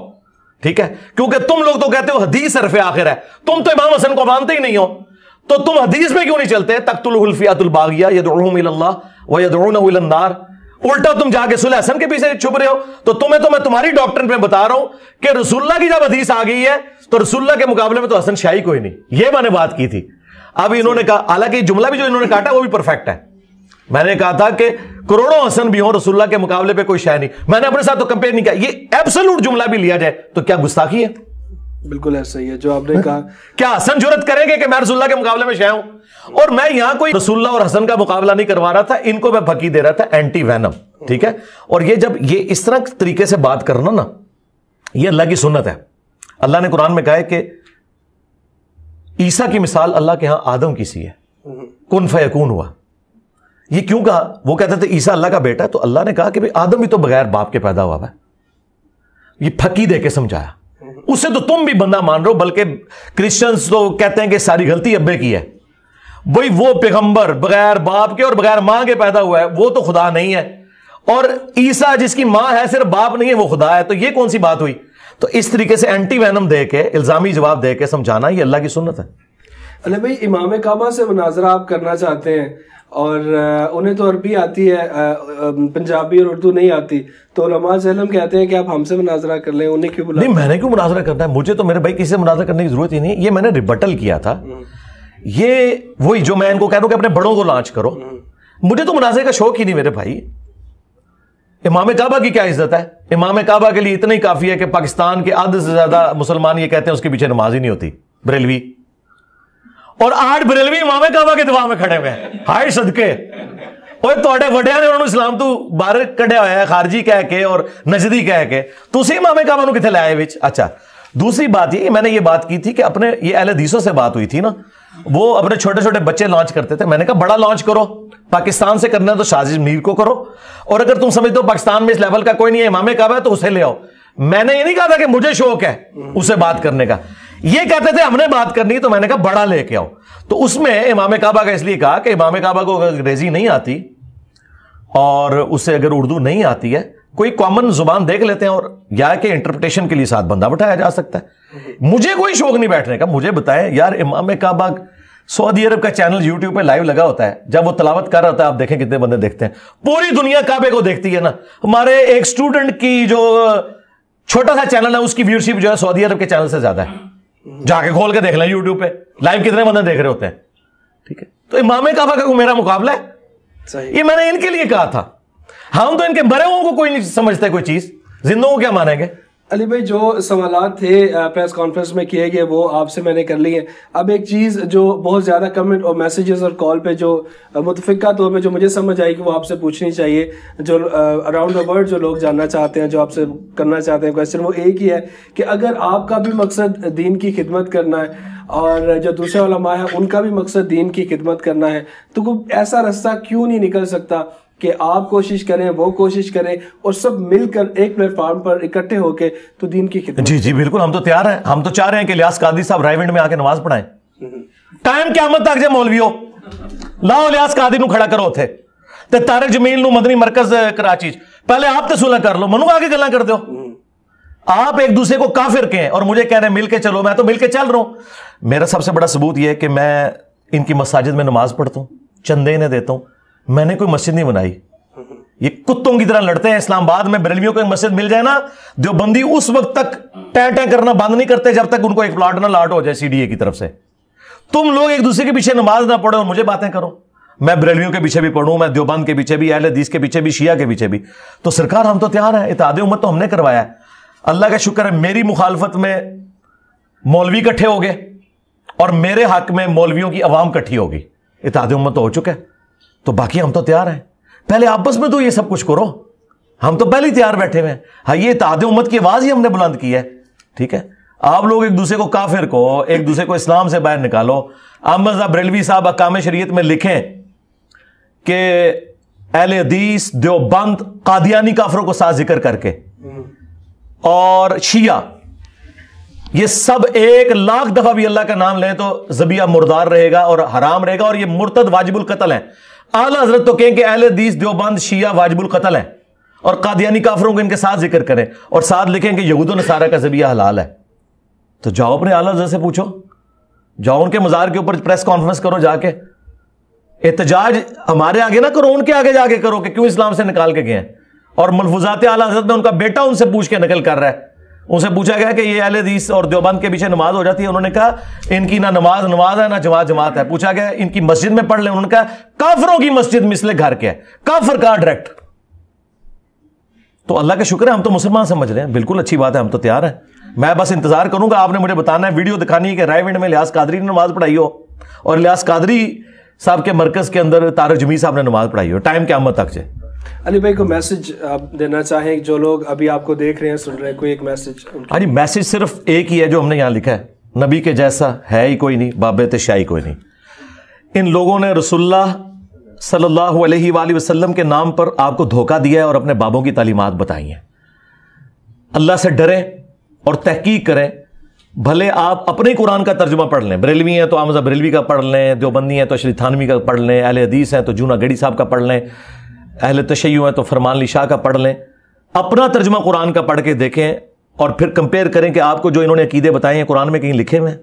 ٹھیک ہے، کیونکہ تم لوگ تو کہتے ہو حدیث حرف آخر ہے، تم تو امام حسن کو مانتے ہی نہیں ہو، تو تم حدیث میں کیوں نہیں چلتے؟ تقتلہ الفئۃ الباغیہ یدعوہم الی اللہ ویدعونہ الی النار. الٹا تم جا کے صلح حسن کے پیچھے چھپ رہے ہو. تو تمہیں تو میں تمہاری ڈاکٹرن پہ بتا رہا ہوں کہ رسول اللہ کی جب حدیث آ گئی ہے تو رسول اللہ کے مقابلے میں تو حسن شاہی کوئی نہیں. یہ میں نے بات کی تھی. اب انہوں نے کہا، حالانکہ جملہ بھی جو انہوں نے کاٹا وہ بھی پرفیکٹ ہے. میں نے کہا تھا کہ کروڑوں حسن بھی ہوں رسول اللہ کے مقابلے پہ کوئی شے نہیں. میں نے اپنے ساتھ تو کمپیئر نہیں کیا. یہ ایبسولوٹ جملہ بھی لیا جائے تو کیا گستاخی ہے؟ بالکل ایسا ہی ہے جو آپ نے کہا. کیا حسن جرت کریں گے کہ میں رسول اللہ کے مقابلے میں شے ہوں؟ اور میں یہاں کوئی رسول اللہ اور حسن کا مقابلہ نہیں کروا رہا تھا، ان کو میں پھکی دے رہا تھا اینٹی وینم. ٹھیک ہے، اور یہ جب یہ اس طرح طریقے سے بات کرنا نا، یہ اللہ کی سنت ہے. اللہ نے قرآن میں کہا ہے کہ عیسیٰ کی مثال اللہ کے ہاں آدم کی سی ہے، کن فیکون ہوا. یہ کیوں کہا؟ وہ کہتے تھے عیسیٰ اللہ کا بیٹا ہے، تو اللہ نے کہا کہ آدم بھی تو بغیر باپ کے پیدا ہوا ہے. یہ پھکی دے کے سمجھایا. اسے تو تم بھی بندہ مان رہے ہو، بلکہ کرسچنز تو کہتے ہیں کہ ساری غلطی ابے کی ہے. وہی وہ پیغمبر بغیر باپ کے اور بغیر ماں کے پیدا ہوا ہے، وہ تو خدا نہیں ہے. اور عیسیٰ جس کی ماں ہے صرف باپ نہیں ہے وہ خدا ہے. تو یہ کون سی بات ہوئی؟ تو اس طریقے سے اینٹی وینم دے کے، الزامی جواب دے کے سمجھانا یہ اللہ کی سنت ہے. علی بھائی، امام کعبہ سے مناظرہ آپ کرنا چاہتے ہیں اور انہیں تو عربی آتی ہے، پنجابی اور اردو نہیں آتی، تو علماء علم کہتے ہیں کہ آپ ہم سے مناظرہ کر لیں، انہیں کیوں بلا؟ نہیں، میں نے کیوں مناظرہ کرنا ہے؟ مجھے تو میرے بھائی کسی سے مناظرہ کرنے کی ضرورت ہی نہیں. یہ میں نے ریبٹل کیا تھا. یہ وہی جو میں ان کو کہہ رہا ہوں کہ اپنے بڑوں کو لانچ کرو. مجھے تو مناظرے کا شوق ہی نہیں میرے بھائی. امام کعبہ کی کیا عزت ہے؟ امام کعبہ کے لیے اتنا ہی کافی ہے کہ پاکستان کے آدھے سے زیادہ مسلمان یہ کہتے ہیں اس کے پیچھے نماز ہی نہیں ہوتی، بریلوی. اور 8 بریلوی امام کعبہ کے دفاع میں کھڑے ہوئے ہیں. ہائے صدقے، اوے تواڈے وڈیاں نے انہوں نے اسلام تو باہر کڈیا ہوا ہے خارجی کہہ کے اور نجدی کہہ کے. تسی امام کعبہ نو کتنے لے آئے وچ؟ اچھا، دوسری بات یہ، میں نے یہ بات کی تھی کہ اپنے یہ اہل حدیثوں سے بات ہوئی تھی نا، وہ اپنے چھوٹے چھوٹے بچے لانچ کرتے تھے. میں نے کہا بڑا لانچ کرو، پاکستان سے کرنا ہے تو شاذ میر کو کرو، اور اگر تم سمجھتے ہو پاکستان میں اس لیول کا کوئی نہیں ہے امام کعبہ ہے تو اسے لے آؤ. میں نے یہ نہیں کہا تھا کہ مجھے شوق ہے اسے بات کرنے کا، یہ کہتے تھے ہم نے بات کرنی، تو میں نے کہا بڑا لے کے آؤ. تو اس میں امام کعبہ کا اس لیے کہا کہ امام کعبہ کو اگر انگریزی نہیں آتی اور اسے اگر اردو نہیں آتی ہے، کوئی کامن زبان دیکھ لیتے ہیں اور یا کہ انٹرپریٹیشن کے لیے ساتھ بندہ بٹھایا جا سکتا ہے. مجھے کوئی شوق نہیں بیٹھنے کا. مجھے بتائیں یار، امام کعبہ سعودی عرب کا چینل یوٹیوب پہ لائیو لگا ہوتا ہے، جب وہ تلاوت کر رہا ہوتا ہے آپ دیکھیں کتنے بندے دیکھتے ہیں. پوری دنیا کعبے کو دیکھتی ہے نا. ہمارے ایک سٹوڈنٹ کی جو چھوٹا سا چینل ہے اس کی ویورشپ جو ہے سعودی عرب کے چینل سے زیادہ ہے. جا کے کھول کے دیکھ لیں یوٹیوب پہ لائیو کتنے بندے دیکھ رہے ہوتے ہیں. ٹھیک ہے، تو امام کعبہ کا میرا مقابلہ ہے؟ یہ میں نے ان کے لیے کہا تھا. ہم تو ان کے مرے ہوں کو کوئی نہیں سمجھتے کوئی چیز، زندوں کو کیا مانیں گے؟ علی بھائی، جو سوالات تھے پریس کانفرنس میں کیے گئے وہ آپ سے میں نے کر لی ہے. اب ایک چیز جو بہت زیادہ کمنٹ اور میسیجز اور کال پہ جو متفقہ طور پہ جو مجھے سمجھ آئی کہ وہ آپ سے پوچھنی چاہیے، جو اراؤنڈ دا ورلڈ جو لوگ جاننا چاہتے ہیں، جو آپ سے کرنا چاہتے ہیں کویسچن، وہ ایک ہی ہے کہ اگر آپ کا بھی مقصد دین کی خدمت کرنا ہے اور جو دوسرے علماء ہیں ان کا بھی مقصد دین کی خدمت کرنا ہے، تو کوئی ایسا رستہ کیوں نہیں نکل سکتا کہ آپ کوشش کریں، وہ کوشش کریں اور سب مل کر ایک پلیٹ فارم پر اکٹھے ہو کے تو دین کی خدمت؟ جی بالکل، ہم تو تیار ہیں. ہم تو چاہ رہے ہیں کہ الیاس قادری صاحب رائیونڈ میں آ کے نماز پڑھائیں. ٹائم قیامت تک جے مولویو لاؤ الیاس قادری نو کھڑا کرو تھے تے طارق جمیل نو مدنی مرکز کراچی پہلے آپ تے صلح کر لو، منو آگے گلاں کر دیو. آپ ایک دوسرے کو کافر کہیں اور مجھے کہہ رہے ہیں مل کے چلو. میں تو مل کے چل رہا ہوں. میرا سب سے بڑا ثبوت یہ ہے کہ میں ان کی مساجد میں نماز پڑھتا ہوں، چندے انہیں دیتا ہوں. میں نے کوئی مسجد نہیں بنائی. یہ کتوں کی طرح لڑتے ہیں. اسلام آباد میں بریلویوں کو ایک مسجد مل جائے نا، دیوبندی اس وقت تک ٹیں کرنا بند نہیں کرتے جب تک ان کو ایک پلاٹ نہ لاٹ ہو جائے سی ڈی اے کی طرف سے. تم لوگ ایک دوسرے کے پیچھے نماز نہ پڑھو اور مجھے باتیں کرو. میں بریلویوں کے پیچھے بھی پڑھوں، میں دیوبند کے پیچھے بھی، اہل حدیث کے پیچھے بھی، شیعہ کے پیچھے بھی. تو سرکار ہم تو تیار ہیں. اتحاد امت تو ہم نے کروایا ہے. اللہ کا شکر ہے میری مخالفت میں مولوی اکٹھے ہو گئے اور میرے حق میں مولویوں کی عوام اکٹھی ہوگی. اتحاد امت تو ہو چکا ہے. تو باقی ہم تو تیار ہیں. پہلے آپس میں تو یہ سب کچھ کرو. ہم تو پہلے ہی تیار بیٹھے ہوئے ہیں. ہاں، یہ اتحاد امت کی آواز ہی ہم نے بلند کی ہے. ٹھیک ہے، آپ لوگ ایک دوسرے کو کافر کو، ایک دوسرے کو اسلام سے باہر نکالو. احمد بریلوی صاحب احکام شریعت میں لکھیں کہ اہل حدیث دیوبند قادیانی کافروں کو ساتھ ذکر کر کے اور شیعہ یہ سب 1,00,000 دفعہ بھی اللہ کا نام لیں تو ذبیحہ مردار رہے گا اور حرام رہے گا اور یہ مرتد واجب القتل ہیں. اعلیٰ حضرت تو کہیں کہ اہل حدیث دیوبند شیعہ واجب القتل ہیں اور قادیانی کافروں کو ان کے ساتھ ذکر کریں اور ساتھ لکھیں کہ یہود و نصارہ کا ذبیحہ حلال ہے. تو جاؤ اپنے اعلیٰ حضرت سے پوچھو، جاؤ ان کے مزار کے اوپر پریس کانفرنس کرو، جا کے احتجاج ہمارے آگے نہ کرو، ان کے آگے جا کے کرو کہ کیوں اسلام سے نکال کے گئے ہیں. اور ملفوظات اعلیٰ حضرت میں ان کا بیٹا ان سے پوچھ کے نقل کر رہا ہے. ان سے پوچھا گیا کہ یہ اہل حدیث اور دیوبند کے پیچھے نماز ہو جاتی ہے. انہوں نے کہا ان کی نہ نماز ہے نہ جماعت ہے. پوچھا گیا ان کی مسجد میں پڑھ لیں. انہوں نے کہا کافروں کی مسجد مثل گھر کے ہے، کافر کا ڈائریکٹ. تو اللہ کا شکر ہے ہم تو مسلمان سمجھ رہے ہیں. بالکل اچھی بات ہے، ہم تو تیار ہیں. میں بس انتظار کروں گا. آپ نے مجھے بتانا ہے، ویڈیو دکھانی ہے کہ رائے میں الیاس قادری نے نماز پڑھائی ہو اور الیاس قادری صاحب کے مرکز کے اندر طارق جمیل صاحب نے نماز پڑھائی ہو. ٹائم قیامت تک سے. علی بھائی کو میسج آپ دینا چاہیں جو لوگ ابھی آپ کو دیکھ رہے ہیں، سن رہے ہیں، کوئی ایک میسج؟ ہاں جی، میسج صرف ایک ہی ہے جو ہم نے یہاں لکھا ہے. نبی کے جیسا ہے ہی کوئی نہیں، بابت شاہی کوئی نہیں۔ ان لوگوں نے رسول اللہ صلی اللہ علیہ وآلہ وسلم کے نام پر آپ کو دھوکہ دیا ہے اور اپنے بابوں کی تعلیمات بتائی ہیں۔ اللہ سے ڈریں اور تحقیق کریں، بھلے آپ اپنے قرآن کا ترجمہ پڑھ لیں، بریلوی ہیں تو آمزہ بریلوی کا پڑھ لیں، دیوبندی ہیں تو اشری تھانوی کا پڑھ لیں، اہل حدیث ہیں تو جونا گڑی صاحب کا پڑھ لیں، اہل تشیع ہیں تو فرمان علی شاہ کا پڑھ لیں، اپنا ترجمہ قرآن کا پڑھ کے دیکھیں اور پھر کمپیئر کریں کہ آپ کو جو انہوں نے عقیدے بتائے ہیں قرآن میں کہیں لکھے ہوئے ہیں۔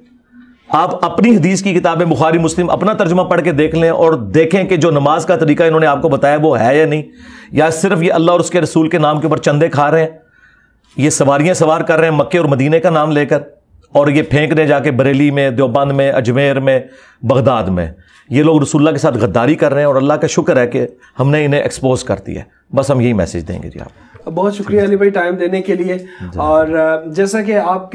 آپ اپنی حدیث کی کتابیں بخاری مسلم اپنا ترجمہ پڑھ کے دیکھ لیں اور دیکھیں کہ جو نماز کا طریقہ انہوں نے آپ کو بتایا وہ ہے یا نہیں، یا صرف یہ اللہ اور اس کے رسول کے نام کے اوپر چندے کھا رہے ہیں، یہ سواریاں سوار کر رہے ہیں مکے اور مدینے کا نام لے کر، اور یہ پھینک رہے جا کے بریلی میں، دیوبند میں، اجمیر میں، بغداد میں۔ یہ لوگ رسول اللہ کے ساتھ غداری کر رہے ہیں اور اللہ کا شکر ہے کہ ہم نے انہیں ایکسپوز کر دیا ہے۔ بس ہم یہی میسج دیں گے جی آپ۔ بہت شکریہ علی بھائی ٹائم دینے کے لیے، اور جیسا کہ آپ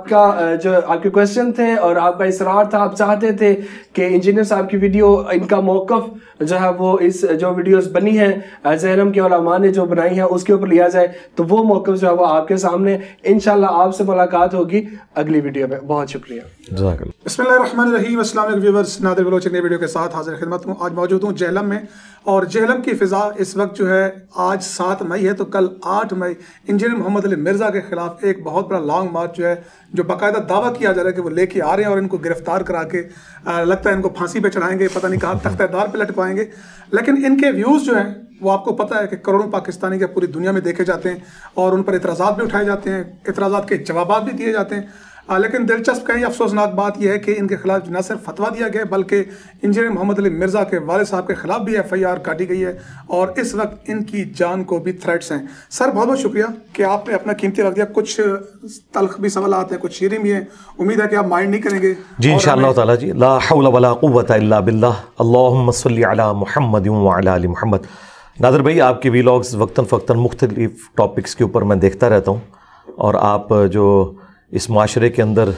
کا جو آپ کے کویسچن تھے اور آپ کا اصرار تھا، آپ چاہتے تھے کہ انجینئر صاحب کی ویڈیو، ان کا موقف جو ہے وہ اس جو ویڈیوز بنی ہیں زہرم کے علماء نے جو بنائی ہیں اس کے اوپر لیا جائے، تو وہ موقف جو ہے وہ آپ کے سامنے، انشاءاللہ آپ سے ملاقات ہوگی اگلی ویڈیو میں۔ بہت شکریہ۔ بسم اللہ الرحمن الرحیم۔ السلام علیکم ویورز، نادر بلوچ نئی ویڈیو کے ساتھ حاضر خدمت ہوں۔ آج موجود ہوں جہلم میں، اور جہلم کی فضا اس وقت جو ہے، آج 7 مئی ہے تو کل 8 مئی انجینئر محمد علی مرزا کے خلاف ایک بہت بڑا لانگ مارچ جو ہے، جو باقاعدہ دعویٰ کیا جا رہا ہے کہ وہ لے کے آ رہے ہیں اور ان کو گرفتار کرا کے لگتا ہے ان کو پھانسی پہ چڑھائیں گے، پتہ نہیں کہاں تختہ دار پہ لٹکوائیں گے۔ لیکن ان کے ویوز جو ہیں وہ آپ کو پتہ ہے کہ کروڑوں پاکستانی کے پوری دنیا میں دیکھے جاتے ہیں اور ان پر اعتراضات بھی اٹھائے جاتے ہیں، اعتراضات کے جوابات بھی دیے جاتے ہیں۔ لیکن دلچسپ کہیں افسوسناک بات یہ ہے کہ ان کے خلاف نہ صرف فتویٰ دیا گیا بلکہ انجینئر محمد علی مرزا کے والد صاحب کے خلاف بھی FIR کاٹی گئی ہے، اور اس وقت ان کی جان کو بھی تھریٹس ہیں۔ سر بہت بہت شکریہ کہ آپ نے اپنا قیمتی وقت دیا۔ کچھ تلخ بھی سوالات ہیں، کچھ شیریں بھی ہیں، امید ہے کہ آپ مائنڈ نہیں کریں گے جی انشاءاللہ تعالیٰ جی۔ لا حول ولا قوت الا باللہ، اللہم صلی علی محمد وعلی آل محمد۔ نادر بھائی، آپ کے ویلاگز وقتاً فوقتاً مختلف ٹاپکس کے اوپر میں دیکھتا رہتا ہوں، اور آپ جو اس معاشرے کے اندر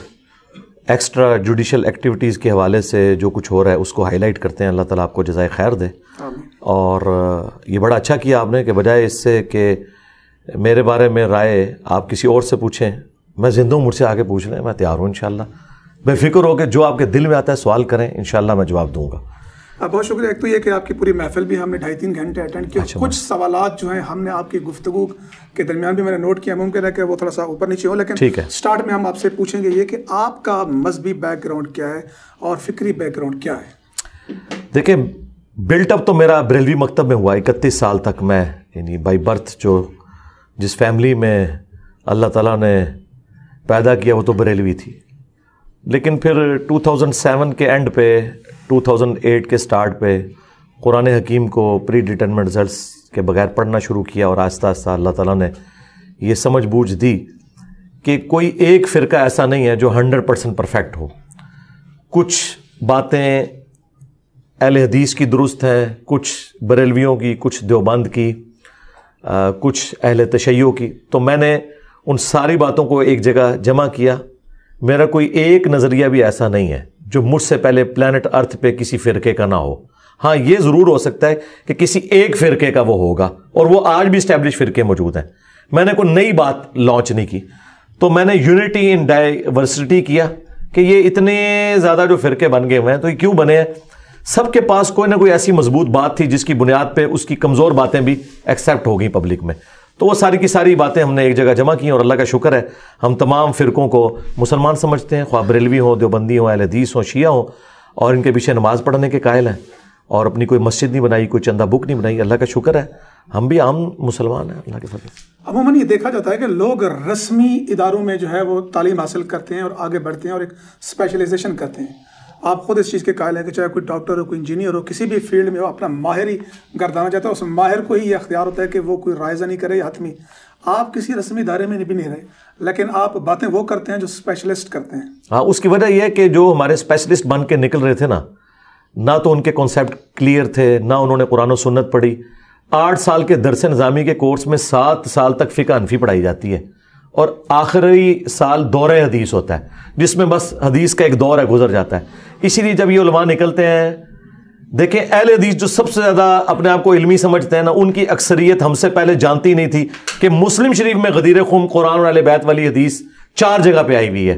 ایکسٹرا جوڈیشل ایکٹیویٹیز کے حوالے سے جو کچھ ہو رہا ہے اس کو ہائی لائٹ کرتے ہیں۔ اللہ تعالیٰ آپ کو جزائے خیر دے۔ اور یہ بڑا اچھا کیا آپ نے کہ بجائے اس سے کہ میرے بارے میں رائے آپ کسی اور سے پوچھیں، میں زندہ ہوں، مجھ سے آگے پوچھ لیں، میں تیار ہوں انشاءاللہ۔ بے فکر ہو کہ جو آپ کے دل میں آتا ہے سوال کریں، انشاءاللہ میں جواب دوں گا۔ بہت شکریہ۔ ایک تو یہ کہ آپ کی پوری محفل بھی ہم نے 2.5-3 گھنٹے اٹینڈ کیا۔ کچھ سوالات جو ہیں ہم نے آپ کی گفتگو کے درمیان بھی میں نے نوٹ کیا، ممکن ہے کہ وہ تھوڑا سا اوپر نیچے ہو، لیکن سٹارٹ میں ہم آپ سے پوچھیں گے یہ کہ آپ کا مذہبی بیک گراؤنڈ کیا ہے اور فکری بیک گراؤنڈ کیا ہے؟ دیکھیں، بلٹ اپ تو میرا بریلوی مکتب میں ہوا 31 سال تک۔ میں یعنی بائی برتھ جو جس فیملی میں اللہ تعالیٰ نے پیدا کیا وہ تو بریلوی تھی، لیکن پھر 2007 کے اینڈ پہ 2008 کے سٹارٹ پہ قرآن حکیم کو پری ڈیٹرمنٹ رزلٹس کے بغیر پڑھنا شروع کیا، اور آہستہ آہستہ اللہ تعالیٰ نے یہ سمجھ بوجھ دی کہ کوئی ایک فرقہ ایسا نہیں ہے جو 100% پرفیکٹ ہو۔ کچھ باتیں اہل حدیث کی درست ہیں، کچھ بریلویوں کی، کچھ دیوبند کی، کچھ اہل تشیع کی، تو میں نے ان ساری باتوں کو ایک جگہ جمع کیا۔ میرا کوئی ایک نظریہ بھی ایسا نہیں ہے جو مجھ سے پہلے پلانٹ ارتھ پہ کسی فرقے کا نہ ہو۔ ہاں یہ ضرور ہو سکتا ہے کہ کسی ایک فرقے کا وہ ہوگا، اور وہ آج بھی اسٹیبلش فرقے موجود ہیں۔ میں نے کوئی نئی بات لانچ نہیں کی، تو میں نے یونٹی ان ڈائیورسٹی کیا کہ یہ اتنے زیادہ جو فرقے بن گئے ہوئے ہیں تو یہ کیوں بنے ہیں؟ سب کے پاس کوئی نہ کوئی ایسی مضبوط بات تھی جس کی بنیاد پہ اس کی کمزور باتیں بھی ایکسیپٹ ہو گئیں پبلک میں، تو وہ ساری کی ساری باتیں ہم نے ایک جگہ جمع کی، اور اللہ کا شکر ہے ہم تمام فرقوں کو مسلمان سمجھتے ہیں، خواہ بریلوی ہوں، دیوبندی ہوں، اہل حدیث ہوں، شیعہ ہوں، اور ان کے پیچھے نماز پڑھنے کے قائل ہیں، اور اپنی کوئی مسجد نہیں بنائی، کوئی چندہ بک نہیں بنائی۔ اللہ کا شکر ہے ہم بھی عام مسلمان ہیں، اللہ کے فضل سے۔ عموماً یہ دیکھا جاتا ہے کہ لوگ رسمی اداروں میں جو ہے وہ تعلیم حاصل کرتے ہیں اور آگے بڑھتے ہیں اور ایک اسپیشلائزیشن کرتے ہیں۔ آپ خود اس چیز کے قائل ہیں کہ چاہے کوئی ڈاکٹر ہو، کوئی انجینئر ہو، کسی بھی فیلڈ میں ہو، اپنا ماہر ہی گردانا چاہتا ہے، اس ماہر کو ہی یہ اختیار ہوتا ہے کہ وہ کوئی رائزہ نہیں کرے یا حتمی۔ آپ کسی رسمی ادارے میں بھی نہیں رہے، لیکن آپ باتیں وہ کرتے ہیں جو اسپیشلسٹ کرتے ہیں۔ ہاں، اس کی وجہ یہ ہے کہ جو ہمارے اسپیشلسٹ بن کے نکل رہے تھے نا، نہ تو ان کے کانسیپٹ کلیئر تھے، نہ انہوں نے قرآن و سنت پڑھی۔ 8 سال کے درس نظامی کے کورس میں 7 سال تک فقہ حنفی پڑھائی جاتی ہے، اور آخری سال دور حدیث ہوتا ہے جس میں بس حدیث کا ایک دور ہے گزر جاتا ہے۔ اسی لیے جب یہ علماء نکلتے ہیں، دیکھیں اہل حدیث جو سب سے زیادہ اپنے آپ کو علمی سمجھتے ہیں نا، ان کی اکثریت ہم سے پہلے جانتی نہیں تھی کہ مسلم شریف میں غدیر خم قرآن اور اہل بیت والی حدیث 4 جگہ پہ آئی ہوئی ہے۔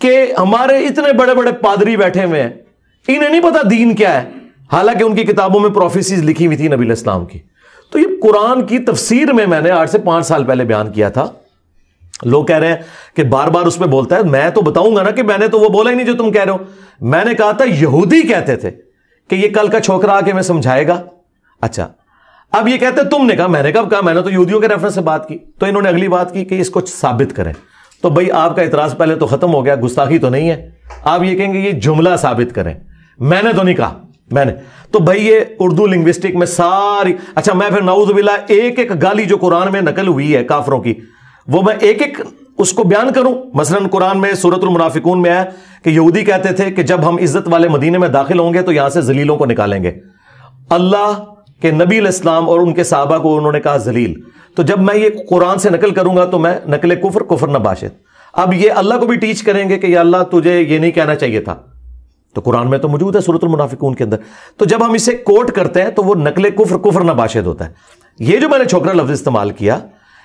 کہ ہمارے اتنے بڑے بڑے پادری بیٹھے ہوئے ہیں, انہیں نہیں پتا دین کیا ہے, حالانکہ ان کی کتابوں میں پروفیسیز لکھی ہوئی تھی نبی علیہ السلام کی. تو یہ قرآن کی تفسیر میں نے 8 سے 5 سال پہلے بیان کیا تھا. لوگ کہہ رہے ہیں کہ بار بار اس پہ بولتا ہے, میں تو بتاؤں گا نا کہ میں نے تو وہ بولا ہی نہیں جو تم کہہ رہے ہو. میں نے کہا تھا یہودی کہتے تھے کہ یہ کل کا چھوکرا آ کے میں سمجھائے گا. اچھا اب یہ کہتے تم نے کہا, میں نے کب کہا, میں نے تو یہودیوں کے ریفرنس سے بات کی. تو انہوں نے اگلی بات کی کہ اس کو ثابت کریں. تو بھائی آپ کا اعتراض پہلے تو ختم ہو گیا, گستاخی تو نہیں ہے. آپ یہ کہیں گے یہ جملہ ثابت کریں, میں نے تو نہیں کہا, میں نے تو بھائی یہ اردو لنگوسٹک میں ساری. اچھا میں پھر نعوذ باللہ ایک ایک گالی جو قرآن میں نقل ہوئی ہے کافروں کی, وہ میں ایک ایک اس کو بیان کروں. مثلا قرآن میں سورۃ المنافقون میں ہے کہ یہودی کہتے تھے کہ جب ہم عزت والے مدینے میں داخل ہوں گے تو یہاں سے ذلیلوں کو نکالیں گے. اللہ کہ نبی علیہ السلام اور ان کے صحابہ کو انہوں نے کہا ذلیل. تو جب میں یہ قرآن سے نقل کروں گا تو میں نقل کفر نہ باشد. اب یہ اللہ کو بھی ٹیچ کریں گے کہ یا اللہ تجھے یہ نہیں کہنا چاہیے تھا, تو قرآن میں تو موجود ہے سورۃ المنافقون کے اندر. تو جب ہم اسے کوٹ کرتے ہیں تو وہ نقل کفر نہ باشد ہوتا ہے. یہ جو میں نے چھوکرا لفظ استعمال کیا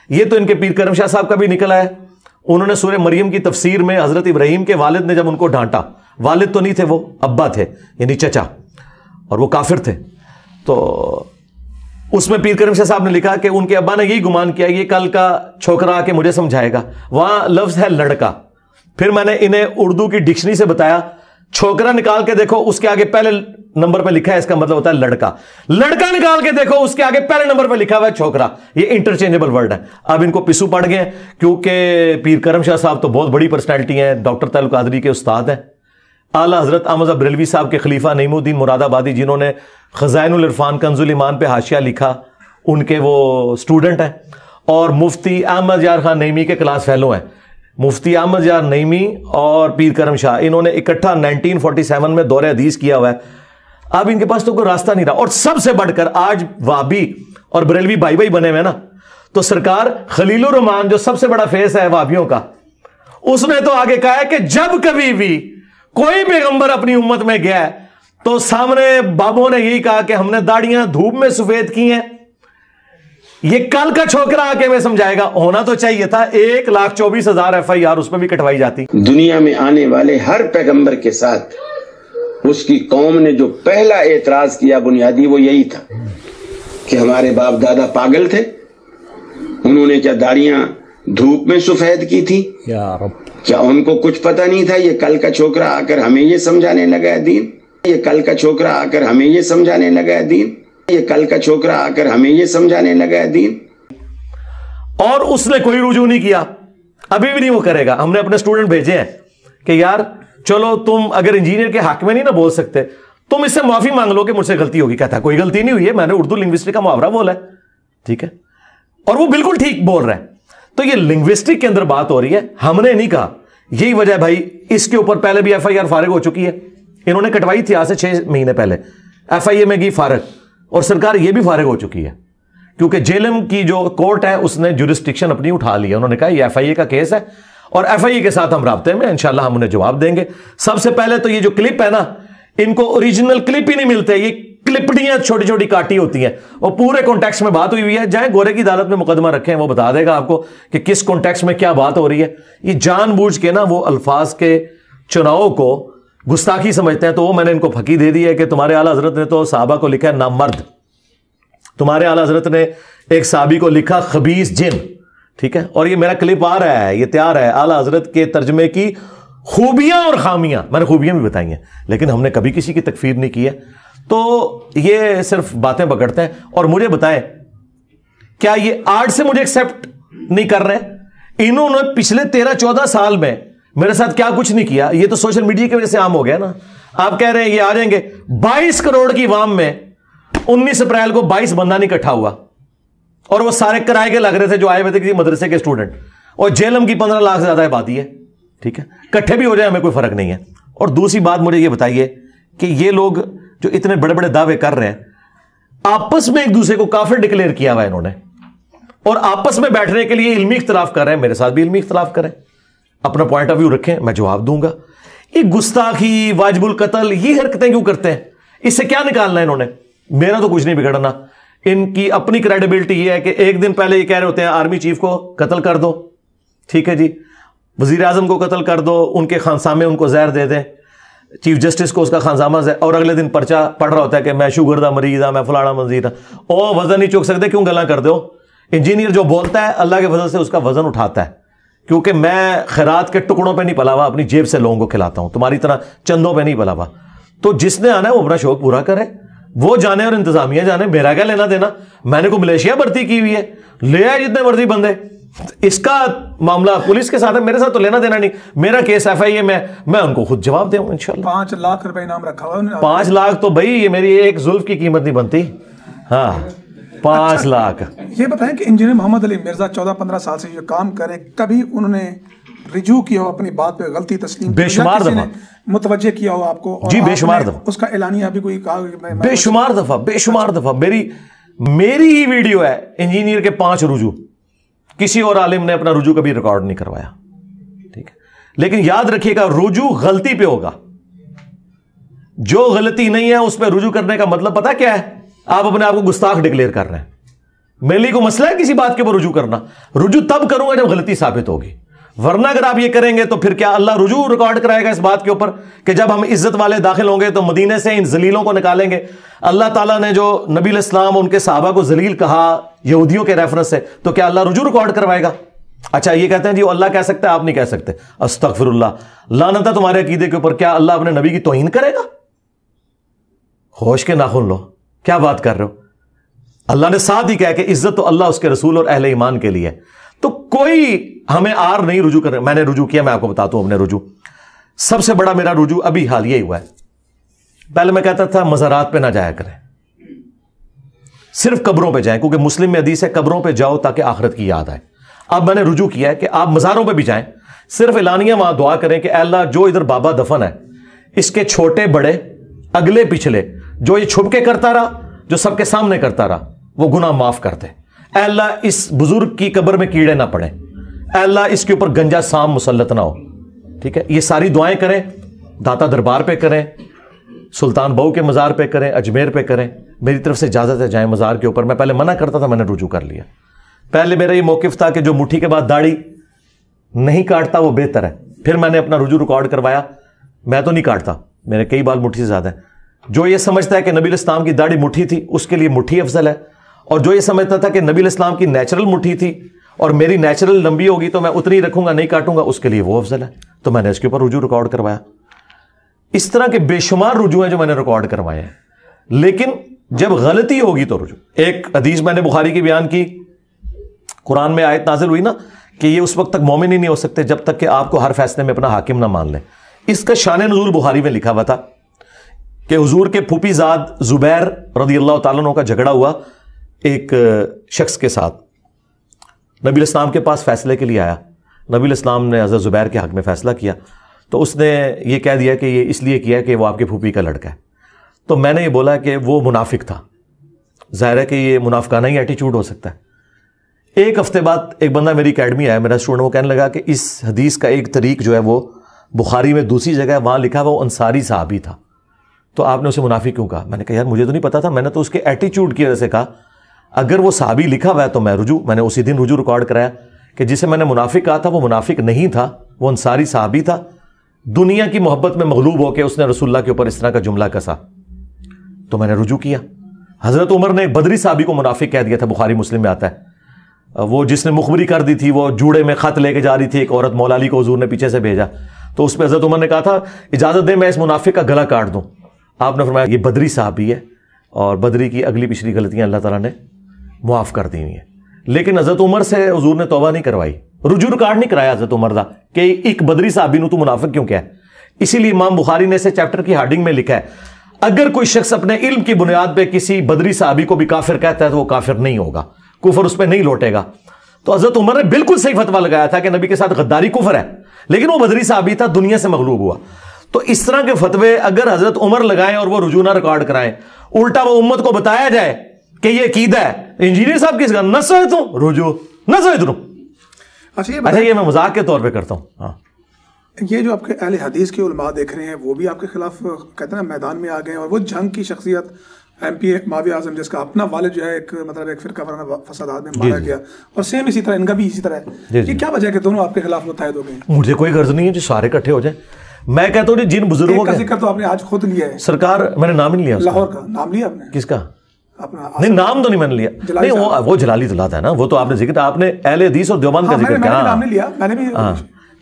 یہ تو ان کے پیر کرم شاہ صاحب کا بھی نکلا ہے. انہوں نے سورہ مریم کی تفسیر میں حضرت ابراہیم کے والد نے جب ان کو ڈانٹا, والد تو نہیں تھے وہ, ابا تھے یعنی چچا, اور وہ کافر تھے, تو اس میں پیر کرم شاہ صاحب نے لکھا کہ ان کے ابا نے یہی گمان کیا یہ کل کا چھوکرا آ کے مجھے سمجھائے گا. وہاں لفظ ہے لڑکا. پھر میں نے انہیں اردو کی ڈکشنری سے بتایا چھوکرا نکال کے دیکھو اس کے آگے پہلے نمبر پہ لکھا ہے اس کا مطلب ہوتا ہے لڑکا. لڑکا نکال کے دیکھو اس کے آگے پہلے نمبر پہ لکھا ہوا ہے چھوکرا. یہ انٹرچینجبل ورڈ ہے. اب ان کو پسو پڑ گئے کیونکہ پیر کرم شاہ صاحب تو بہت بڑی پرسنالٹی ہیں, ڈاکٹر تعلق قادری کے استاد ہیں, اعلیٰ حضرت احمد بریلوی صاحب کے خلیفہ نعیم الدین مراد آبادی جنہوں نے خزائن العرفان کنز الایمان پہ حاشیہ لکھا, ان کے وہ اسٹوڈنٹ ہیں, اور مفتی احمد یار خان نعیمی کے کلاس فیلو ہیں. مفتی احمد یار نعیمی اور پیر کرم شاہ انہوں نے اکٹھا 1947 میں دور حدیث کیا ہوا ہے. اب ان کے پاس تو کوئی راستہ نہیں رہا. اور سب سے بڑھ کر آج وہابی اور بریلوی بھائی بھائی بنے ہوئے نا, تو سرکار خلیل الرحمان جو سب سے بڑا فیس ہے وہابیوں کا, اس نے تو آگے کہا ہے کہ جب کبھی بھی کوئی پیغمبر اپنی امت میں گیا ہے تو سامنے بابوں نے یہی کہا کہ ہم نے داڑیاں دھوپ میں سفید کی ہیں. یہ کل کا چھوکرا آ کے میں سمجھائے گا. ہونا تو چاہیے تھا 1,24,000 FIR اس پہ بھی کٹوائی جاتی. دنیا میں آنے والے ہر پیغمبر کے ساتھ اس کی قوم نے جو پہلا اعتراض کیا بنیادی وہ یہی تھا کہ ہمارے باپ دادا پاگل تھے, انہوں نے کیا داڑیاں دھوپ میں سفید کی تھی, کیا ان کو کچھ پتہ نہیں تھا یہ کل کا چھوکرا آ کر ہمیں یہ سمجھانے لگا ہے دین, یہ کل کا چھوکرا آ کر ہمیں یہ سمجھانے لگا ہے دین, یہ کل کا چھوکرا آ کر ہمیں یہ سمجھانے لگا ہے دین. اور اس نے کوئی رجوع نہیں کیا, ابھی بھی نہیں وہ کرے گا. ہم نے اپنے اسٹوڈنٹ بھیجے ہیں کہ یار چلو تم اگر انجینئر کے حق میں نہیں نہ بول سکتے تم اس سے معافی مانگ لو کہ مجھ سے غلطی ہوگی. کہتا ہے کوئی غلطی نہیں ہوئی ہے, میں نے اردو لنگوسٹک کا محاورہ بولا ہے, ٹھیک ہے, اور وہ بالکل ٹھیک بول رہا ہے. تو یہ لنگوسٹک کے اندر بات ہو رہی ہے, ہم نے نہیں کہا. یہی وجہ ہے بھائی, اس کے اوپر پہلے بھی FIR فارغ ہو چکی ہے, انہوں نے کٹوائی تھی آج سے 6 مہینے پہلے, FIA میں گئی فارغ, اور سرکار یہ بھی فارغ ہو چکی ہے کیونکہ جیلم کی جو کورٹ ہے اس نے جورسڈکشن اپنی اٹھا لی ہے. انہوں نے کہا یہ FIA کا کیس ہے اور FIA کے ساتھ ہم رابطے میں, انشاءاللہ ہم انہیں جواب دیں گے. سب سے پہلے تو یہ جو کلپ ہے نا, ان کو اوریجنل کلپ ہی نہیں ملتے, یہ کلپڑیاں چھوٹی چھوٹی کاٹی ہوتی ہیں, اور پورے کانٹیکسٹ میں بات ہوئی ہوئی ہے. جائیں گورے کی عدالت میں مقدمہ رکھیں, وہ بتا دے گا آپ کو کہ کس کانٹیکسٹ میں کیا بات ہو رہی ہے. یہ جان بوجھ کے نا وہ الفاظ کے چناؤ کو گستاخی سمجھتے ہیں. تو وہ میں نے ان کو پھکی دے دی ہے کہ تمہارے اعلیٰ حضرت نے تو صحابہ کو لکھا ہے نامرد, تمہارے اعلیٰ حضرت نے ایک صحابی کو لکھا خبیث جن, ٹھیک ہے. اور یہ میرا کلپ آ رہا ہے, یہ تیار ہے, اعلیٰ حضرت کے ترجمے کی خوبیاں اور خامیاں. میں نے خوبیاں بھی بتائی ہیں لیکن ہم نے کبھی کسی کی تکفیر نہیں کی ہے. تو یہ صرف باتیں پکڑتے ہیں. اور مجھے بتائیں کیا یہ آرٹ سے مجھے ایکسیپٹ نہیں کر رہے؟ انہوں نے پچھلے 13-14 سال میں میرے ساتھ کیا کچھ نہیں کیا. یہ تو سوشل میڈیا کی وجہ سے عام ہو گیا نا. آپ کہہ رہے ہیں یہ آ جائیں گے. 22 کروڑ کی عوام میں 19 اپریل کو 22 بندہ نہیں اکٹھا ہوا, اور وہ سارے کرائے کے لگ رہے تھے جو آئے ہوئے تھے کسی مدرسے کے اسٹوڈنٹ, اور جیلم کی 15 لاکھ سے زیادہ آبادی ہے, ٹھیک ہے. کٹھے بھی ہو جائے ہمیں کوئی فرق نہیں ہے. اور دوسری بات مجھے یہ بتائیے کہ یہ لوگ جو اتنے بڑے بڑے دعوے کر رہے ہیں, آپس میں ایک دوسرے کو کافر ڈکلیئر کیا ہوا ہے انہوں نے, اور آپس میں بیٹھنے کے لیے علمی اختلاف کر رہے ہیں. میرے ساتھ بھی علمی اختلاف کریں, اپنا پوائنٹ آف ویو رکھیں, میں جواب دوں گا. یہ گستاخی, واجب القتل, یہ حرکتیں کیوں کرتے ہیں؟ اس سے کیا نکالنا ہے انہوں نے؟ میرا تو کچھ نہیں بگڑنا. ان کی اپنی کریڈیبلٹی یہ ہے کہ ایک دن پہلے یہ کہہ رہے ہوتے ہیں آرمی چیف کو قتل کر دو, ٹھیک ہے جی, وزیر اعظم کو قتل کر دو, ان کے خانسامے ان کو زہر دے دیں, چیف جسٹس کو اس کا خانسامہ زہر, اور اگلے دن پرچہ پڑھ رہا ہوتا ہے کہ میں شوگر دا مریض ہاں, میں فلانا مزید ہوں. او وزن نہیں چک سکتے, کیوں گلا کر دو؟ انجینئر جو بولتا ہے اللہ کے فضل سے اس کا وزن اٹھاتا ہے, کیونکہ میں خیرات کے ٹکڑوں پہ نہیں پلا ہوا, اپنی جیب سے لوگوں کو کھلاتا ہوں, تمہاری طرح چندوں پہ نہیں پلا ہوا. تو جس نے آنا ہے وہ اپنا شوق پورا کرے, وہ جانے اور انتظامیہ جانے, میرا کیا لینا دینا. میں نے کو ملیشیا بھرتی کی ہوئی ہے, لے آئے جتنے مرضی بندے, اس کا معاملہ پولیس کے ساتھ ہے, میرے ساتھ تو لینا دینا نہیں. میرا کیس ایف آئی اے میں ان کو خود جواب دوں انشاءاللہ. 5 لاکھ روپے انعام رکھا ہوا ہے. 5 لاکھ تو بھائی یہ میری ایک زلف کی قیمت نہیں بنتی. ہاں 5 لاکھ. یہ بتائیں کہ انجینئر محمد علی مرزا 14-15 سال سے یہ کام کریں, کبھی انہوں نے رجوع کیا ہو اپنی بات پہ, غلطی تسلیم بے شمار دفعہ متوجہ کیا ہو آپ کو؟ جی بے شمار دفعہ. اس کا اعلانیہ بھی کوئی کہا؟ بے شمار دفعہ. میری ہی ویڈیو ہے انجینئر کے 5 رجوع. کسی اور عالم نے اپنا رجوع کبھی ریکارڈ نہیں کروایا, ٹھیک ہے. لیکن یاد رکھیے گا رجوع غلطی پہ ہوگا, جو غلطی نہیں ہے اس پہ رجوع کرنے کا مطلب پتا کیا ہے؟ آپ اپنے آپ کو گستاخ ڈکلیئر کر رہے ہیں. میرے لیے کوئی مسئلہ ہے کسی بات کے اوپر رجوع کرنا؟ رجوع تب کروں گا جب غلطی ثابت ہوگی, ورنہ اگر آپ یہ کریں گے تو پھر کیا اللہ رجوع ریکارڈ کرائے گا اس بات کے اوپر کہ جب ہم عزت والے داخل ہوں گے تو مدینے سے ان ذلیلوں کو نکالیں گے؟ اللہ تعالیٰ نے جو نبی علیہ السلام ان کے صحابہ کو ذلیل کہا یہودیوں کے ریفرنس سے, تو کیا اللہ رجوع ریکارڈ کروائے گا؟ اچھا یہ کہتے ہیں جی اللہ کہہ سکتا ہے, آپ نہیں کہہ سکتے. استغفر اللہ, لعنت ہے تمہارے عقیدے کے اوپر. کیا اللہ اپنے نبی کی توہین کرے گا؟ ہوش کے ناخن لو, کیا بات کر رہے ہو؟ اللہ نے ساتھ ہی کہا کہ عزت تو اللہ اس کے رسول اور اہل ایمان کے لیے. تو کوئی ہمیں آر نہیں رجوع کرنے. میں نے رجوع کیا, میں آپ کو بتاتا ہوں اپنے رجوع. سب سے بڑا میرا رجوع ابھی حال یہی ہوا ہے. پہلے میں کہتا تھا مزارات پہ نہ جایا کریں, صرف قبروں پہ جائیں, کیونکہ مسلم میں حدیث ہے قبروں پہ جاؤ تاکہ آخرت کی یاد آئے. اب میں نے رجوع کیا ہے کہ آپ مزاروں پہ بھی جائیں, صرف اعلانیہ وہاں دعا کریں کہ اے اللہ جو ادھر بابا دفن ہے اس کے چھوٹے بڑے اگلے پچھلے جو یہ چھپ کے کرتا رہا, جو سب کے سامنے کرتا رہا, وہ گناہ معاف کر دے. اے اللہ اس بزرگ کی قبر میں کیڑے نہ پڑیں, اے اللہ اس کے اوپر گنجا سام مسلط نہ ہو. ٹھیک ہے, یہ ساری دعائیں کریں. داتا دربار پہ کریں, سلطان بہو کے مزار پہ کریں, اجمیر پہ کریں. میری طرف سے اجازت ہے جائیں مزار کے اوپر. میں پہلے منع کرتا تھا, میں نے رجوع کر لیا. پہلے میرا یہ موقف تھا کہ جو مٹھی کے بعد داڑھی نہیں کاٹتا وہ بہتر ہے. پھر میں نے اپنا رجوع ریکارڈ کروایا. میں تو نہیں کاٹتا, میرے کئی بال مٹھی سے زیادہ ہیں. جو یہ سمجھتا ہے کہ نبی علیہ السلام کی داڑھی مٹھی تھی اس کے لیے مٹھی افضل ہے, اور جو یہ سمجھتا تھا کہ نبی علیہ السلام کی نیچرل مٹھی تھی اور میری نیچرل لمبی ہوگی تو میں اتنی رکھوں گا نہیں کاٹوں گا, اس کے لیے وہ افضل ہے. تو میں نے اس کے اوپر رجوع ریکارڈ کروایا. اس طرح کے بے شمار رجوع ہیں جو میں نے ریکارڈ کروائے ہیں. لیکن جب غلطی ہوگی تو رجوع. ایک حدیث میں نے بخاری کی بیان کی, قرآن میں آیت نازل ہوئی نا کہ یہ اس وقت تک مومن ہی نہیں ہو سکتے جب تک کہ آپ کو ہر فیصلے میں اپنا حاکم نہ مان لیں. اس کا شان نزول بخاری میں لکھا ہوا تھا کہ حضور کے پھوپھی زاد زبیر رضی اللہ تعالیٰ عنہ کا جھگڑا ہوا ایک شخص کے ساتھ. نبی علیہ السلام کے پاس فیصلے کے لیے آیا. نبی علیہ السلام نے حضرت زبیر کے حق میں فیصلہ کیا, تو اس نے یہ کہہ دیا کہ یہ اس لیے کیا کہ وہ آپ کے پھوپھی کا لڑکا ہے. تو میں نے یہ بولا کہ وہ منافق تھا. ظاہر ہے کہ یہ منافقانہ ہی ایٹیچیوڈ ہو سکتا ہے. ایک ہفتے بعد ایک بندہ میری اکیڈمی آیا, میرا اسٹوڈنٹ, وہ کہنے لگا کہ اس حدیث کا ایک طریق جو ہے وہ بخاری میں دوسری جگہ ہے, وہاں لکھا وہ انصاری صحابی تھا, تو آپ نے اسے منافق کیوں کہا؟ میں نے کہا یار مجھے تو نہیں پتا تھا, میں نے تو اس کے ایٹیچیوڈ کی وجہ سے کہا. اگر وہ صحابی لکھا ہوا ہے تو میں نے اسی دن رجوع ریکارڈ کرایا کہ جسے میں نے منافق کہا تھا وہ منافق نہیں تھا, وہ انصاری صحابی تھا. دنیا کی محبت میں مغلوب ہو کے اس نے رسول اللہ کے اوپر اس طرح کا جملہ کسا, تو میں نے رجوع کیا. حضرت عمر نے ایک بدری صحابی کو منافق کہہ دیا تھا, بخاری مسلم میں آتا ہے. وہ جس نے مخبری کر دی تھی, وہ جوڑے میں خط لے کے جا رہی تھی, ایک عورت مولا علی کو حضور نے پیچھے سے بھیجا, تو اس پہ حضرت عمر نے کہا تھا اجازت دے میں اس منافق کا گلا کاٹ دوں. آپ نے فرمایا یہ بدری صحابی ہے اور بدری کی اگلی پچھلی غلطیاں اللہ تعالیٰ نے معاف کر دی ہوئی ہیں. لیکن حضرت عمر سے حضور نے توبہ نہیں کروائی, رجوع ریکارڈ نہیں کرایا حضرت عمر دا کہ ایک بدری صحابی نو تو منافق کیوں کیا ہے. اسی لیے امام بخاری نے اسے چیپٹر کی ہیڈنگ میں لکھا ہے اگر کوئی شخص اپنے علم کی بنیاد پہ کسی بدری صحابی کو بھی کافر کہتا ہے تو وہ کافر نہیں ہوگا, کفر اس پہ نہیں لوٹے گا. تو حضرت عمر نے بالکل صحیح فتویٰ لگایا تھا کہ نبی کے ساتھ غداری کفر ہے, لیکن وہ بدری صحابی تھا, دنیا سے مغلوب ہوا. تو اس طرح کے فتوے اگر حضرت عمر لگائیں اور وہ رجوع نہ ریکارڈ کرائیں, الٹا وہ امت کو بتایا جائے کہ یہ عقیدہ ہے, انجینئر صاحب کس کا نہ سوئے تم رجوع نہ سوئے تم. اچھا یہ میں مذاق کے طور پہ کرتا ہوں. ہاں یہ جو آپ کے اہل حدیث کے علماء دیکھ رہے ہیں وہ بھی آپ کے خلاف کہتے ہیں نا میدان میں آ گئے, اور وہ جنگ کی شخصیت MP معاویہ اعظم جس کا اپنا والد جو ہے ایک مطلب ایک فرقہ وارانہ فسادات میں مارا گیا, اور سیم اسی طرح ان کا بھی اسی طرح ہے. یہ کیا وجہ ہے کہ دونوں آپ کے خلاف متحد ہو گئے؟ مجھے کوئی غرض نہیں ہے جو سارے اکٹھے ہو جائیں. میں کہتا ہوں جن بزرگوں کا ذکر تو آپ نے آج خود لیا ہے سرکار, میں نے نام ہی نہیں لیا. لاہور کا نام لیا آپ نے؟ کس کا؟ اپنا نہیں, نام تو نہیں میں نے لیا. نہیں, وہ جلالی تو لاتا ہے نا, وہ تو آپ نے ذکر, آپ نے اہل حدیث اور دیوبند کا ذکر کیا. نام نہیں لیا میں نے بھی.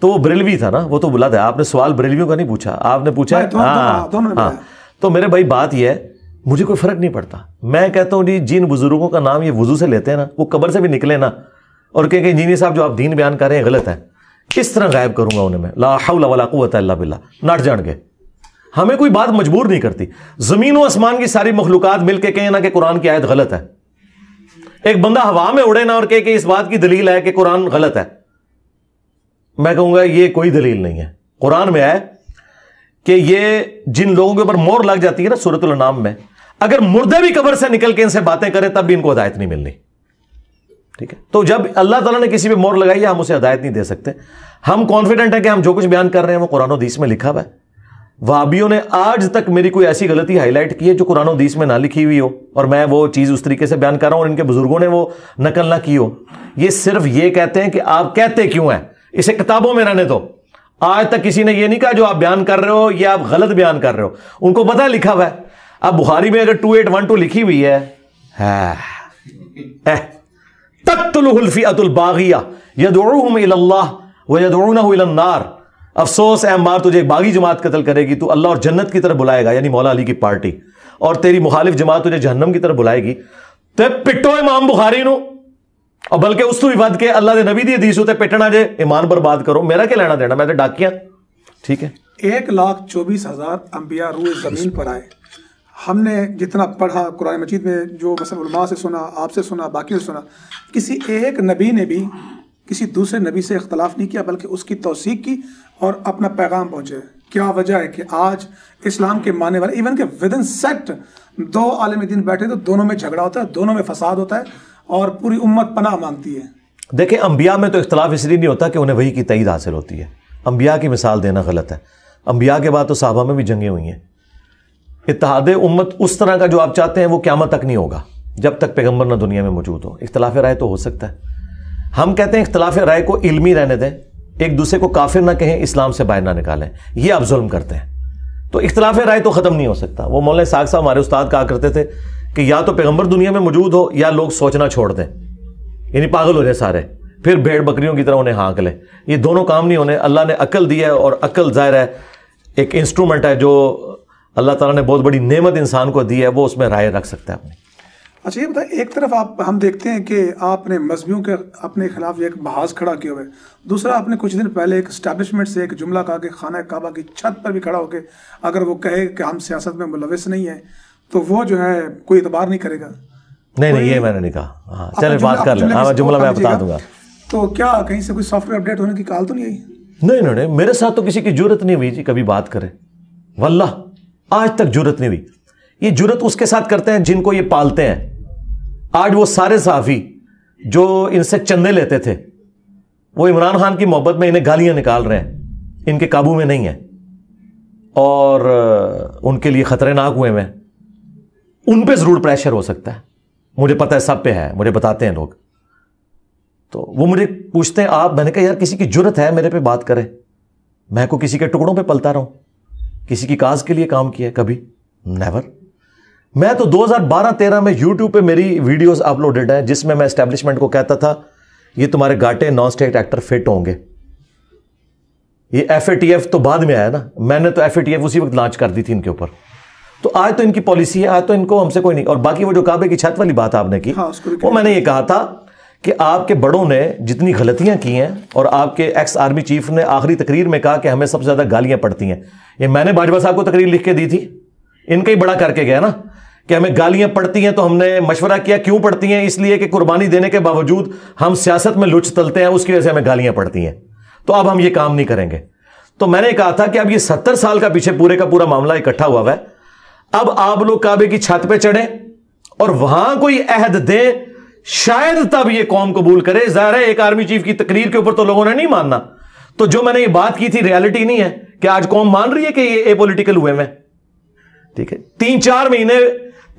تو وہ بریلوی تھا نا, وہ تو بلاتا ہے. آپ نے سوال بریلویوں کا نہیں پوچھا, آپ نے پوچھا. ہاں, تو میرے بھائی بات یہ ہے, مجھے کوئی فرق نہیں پڑتا. میں کہتا ہوں جی جن بزرگوں کا نام یہ وضو سے لیتے ہیں نا, وہ قبر سے بھی نکلے نا اور کہ انجینئر صاحب جو آپ دین بیان کر رہے ہیں غلط ہے, کس طرح غائب کروں گا انہیں میں؟ لا حول ولا قوت الا باللہ. نٹ جان گے. ہمیں کوئی بات مجبور نہیں کرتی. زمین و آسمان کی ساری مخلوقات مل کے کہیں نا کہ قرآن کی آیت غلط ہے. ایک بندہ ہوا میں اڑے نا اور کہے کہ اس بات کی دلیل ہے کہ قرآن غلط ہے, میں کہوں گا یہ کوئی دلیل نہیں ہے. قرآن میں ہے کہ یہ جن لوگوں کے اوپر مور لگ جاتی ہے نا سورۃ الانعام میں, اگر مردے بھی قبر سے نکل کے ان سے باتیں کریں تب بھی ان کو ہدایت نہیں ملنی. ٹھیک ہے, تو جب اللہ تعالیٰ نے کسی پہ مور لگائی ہے ہم اسے ہدایت نہیں دے سکتے. ہم کانفیڈنٹ ہیں کہ ہم جو کچھ بیان کر رہے ہیں وہ قرآن و حدیث میں لکھا ہوا ہے. وہابیوں نے آج تک میری کوئی ایسی غلطی ہائی لائٹ کی ہے جو قرآن و حدیث میں نہ لکھی ہوئی ہو اور میں وہ چیز اس طریقے سے بیان کر رہا ہوں اور ان کے بزرگوں نے وہ نقل نہ کی ہو. یہ صرف یہ کہتے ہیں کہ آپ کہتے کیوں ہیں, اسے کتابوں میں رہنے دو. آج تک کسی نے یہ نہیں کہا جو آپ بیان کر رہے ہو یہ آپ غلط بیان کر رہے ہو, ان کو پتہ ہے لکھا ہوا ہے. اب بخاری میں اگر 2812 لکھی ہوئی ہے تقتلہ الفئۃ الباغیہ یدعوہم الی اللہ ویدعونہ الی النار. افسوس اے عمار, تجھے ایک باغی جماعت قتل کرے گی, تو اللہ اور جنت کی طرف بلائے گا, یعنی مولا علی کی پارٹی, اور تیری مخالف جماعت تجھے جہنم کی طرف بلائے گی. تے پٹو امام بخاری نو, اور بلکہ اس تو بھی ود کے اللہ دے نبی دی حدیث ہوتے پٹنا جے ایمان برباد کرو. میرا کیا لینا دینا, میں تے ڈاکیاں. ٹھیک ہے, 1,24,000 انبیاء روئے زمین پر آئے. ہم نے جتنا پڑھا قرآن مجید میں, جو مثلا علماء سے سنا, آپ سے سنا, باقی سے سنا, کسی ایک نبی نے بھی کسی دوسرے نبی سے اختلاف نہیں کیا بلکہ اس کی توثیق کی اور اپنا پیغام پہنچے. کیا وجہ ہے کہ آج اسلام کے ماننے والے ایون کہ ود ان سیکٹ 2 عالم دین بیٹھے تو دونوں میں جھگڑا ہوتا ہے, دونوں میں فساد ہوتا ہے اور پوری امت پناہ مانگتی ہے. دیکھیں انبیاء میں تو اختلاف اس لیے نہیں ہوتا کہ انہیں وحی کی تائید حاصل ہوتی ہے. انبیاء کی مثال دینا غلط ہے. انبیاء کے بعد تو صحابہ میں بھی جنگیں ہوئی ہیں. اتحاد امت اس طرح کا جو آپ چاہتے ہیں وہ قیامت تک نہیں ہوگا جب تک پیغمبر نہ دنیا میں موجود ہو. اختلاف رائے تو ہو سکتا ہے. ہم کہتے ہیں اختلاف رائے کو علمی رہنے دیں, ایک دوسرے کو کافر نہ کہیں, اسلام سے باہر نہ نکالیں. یہ آپ ظلم کرتے ہیں. تو اختلاف رائے تو ختم نہیں ہو سکتا. وہ مولانا اسحاق صاحب ہمارے استاد کہا کرتے تھے کہ یا تو پیغمبر دنیا میں موجود ہو یا لوگ سوچنا چھوڑ دیں, یعنی پاگل ہو جائے سارے, پھر بھیڑ بکریوں کی طرح انہیں ہانک لیں. یہ دونوں کام نہیں ہونے. اللہ نے عقل دی ہے اور عقل ظاہر ہے ایک انسٹرومنٹ ہے جو اللہ تعالیٰ نے بہت بڑی نعمت انسان کو دی ہے, وہ اس میں رائے رکھ سکتا ہے اپنی. اچھا یہ بتائیں, ایک طرف ہم دیکھتے ہیں کہ آپ نے مذہبیوں کے اپنے خلاف ایک محاذ کھڑا کیا ہوئے, دوسرا آپ نے کچھ دن پہلے ایک اسٹیبلشمنٹ سے ایک جملہ کہا کہ خانہ کعبہ کی چھت پر بھی کھڑا ہو کے اگر وہ کہے کہ ہم سیاست میں ملوث نہیں ہیں تو وہ جو ہے کوئی اعتبار نہیں کرے گا. نہیں یہ میں نے نہیں کہا. چلے بات کر لیں, جملہ میں بتا دوں گا. تو کیا کہیں سے کوئی سافٹ ویئر اپڈیٹ ہونے کی کال تو نہیں آئی؟ نہیں, میرے ساتھ تو کسی کی جرت نہیں ہوئی جی کبھی بات کرے. واللہ آج تک جرت نہیں ہوئی. یہ جرت اس کے ساتھ کرتے ہیں جن کو یہ پالتے ہیں. آج وہ سارے صحافی جو ان سے چندے لیتے تھے وہ عمران خان کی محبت میں انہیں گالیاں نکال رہے ہیں, ان کے قابو میں نہیں ہیں اور ان کے لیے خطرے ناک ہوئے ہیں. ان پہ ضرور پریشر ہو سکتا ہے, مجھے پتہ ہے سب پہ ہے, مجھے بتاتے ہیں لوگ. تو وہ مجھے پوچھتے ہیں آپ, میں نے کہا یار کسی کی جرت ہے میرے پہ بات کرے؟ میں کو کسی کے ٹکڑوں پہ پلتا رہوں, کسی کی کاز کے لیے کام کیا ہے کبھی؟ نیور. میں تو 2012-13 میں یوٹیوب پہ میری ویڈیوز اپلوڈڈ ہیں جس میں اسٹیبلشمنٹ کو کہتا تھا یہ تمہارے گاٹے نان اسٹیٹ ایکٹر فٹ ہوں گے. یہ FATF تو بعد میں آیا نا, میں نے تو FATF اسی وقت لانچ کر دی تھی ان کے اوپر. تو آج تو ان کی پالیسی ہے, آج تو ان کو ہم سے کوئی نہیں. اور باقی وہ جو کعبے کی چھت والی بات آپ نے کی, وہ میں نے یہ کہا تھا کہ آپ کے بڑوں نے جتنی غلطیاں کی ہیں, اور آپ کے ایکس آرمی چیف نے آخری تقریر میں کہا کہ ہمیں سب سے زیادہ گالیاں پڑتی ہیں. یہ میں نے باجوہ صاحب کو تقریر لکھ کے دی تھی, ان کا ہی بڑا کر کے گیا نا کہ ہمیں گالیاں پڑتی ہیں. تو ہم نے مشورہ کیا کیوں پڑتی ہیں, اس لیے کہ قربانی دینے کے باوجود ہم سیاست میں لچ تلتے ہیں, اس کی وجہ سے ہمیں گالیاں پڑتی ہیں. تو اب ہم یہ کام نہیں کریں گے. تو میں نے کہا تھا کہ اب یہ 70 سال کا پیچھے پورے کا پورا معاملہ اکٹھا ہوا ہے. اب آپ لوگ کعبے کی چھت پہ چڑھیں اور وہاں کوئی عہد دیں, شاید تب یہ قوم قبول کرے. ظاہر ہے ایک آرمی چیف کی تقریر کے اوپر تو لوگوں نے نہیں ماننا. تو جو میں نے یہ بات کی تھی ریالٹی نہیں ہے کہ آج قوم مان رہی ہے کہ یہ اے پولیٹیکل ہوئے میں. ٹھیک ہے, 3-4 مہینے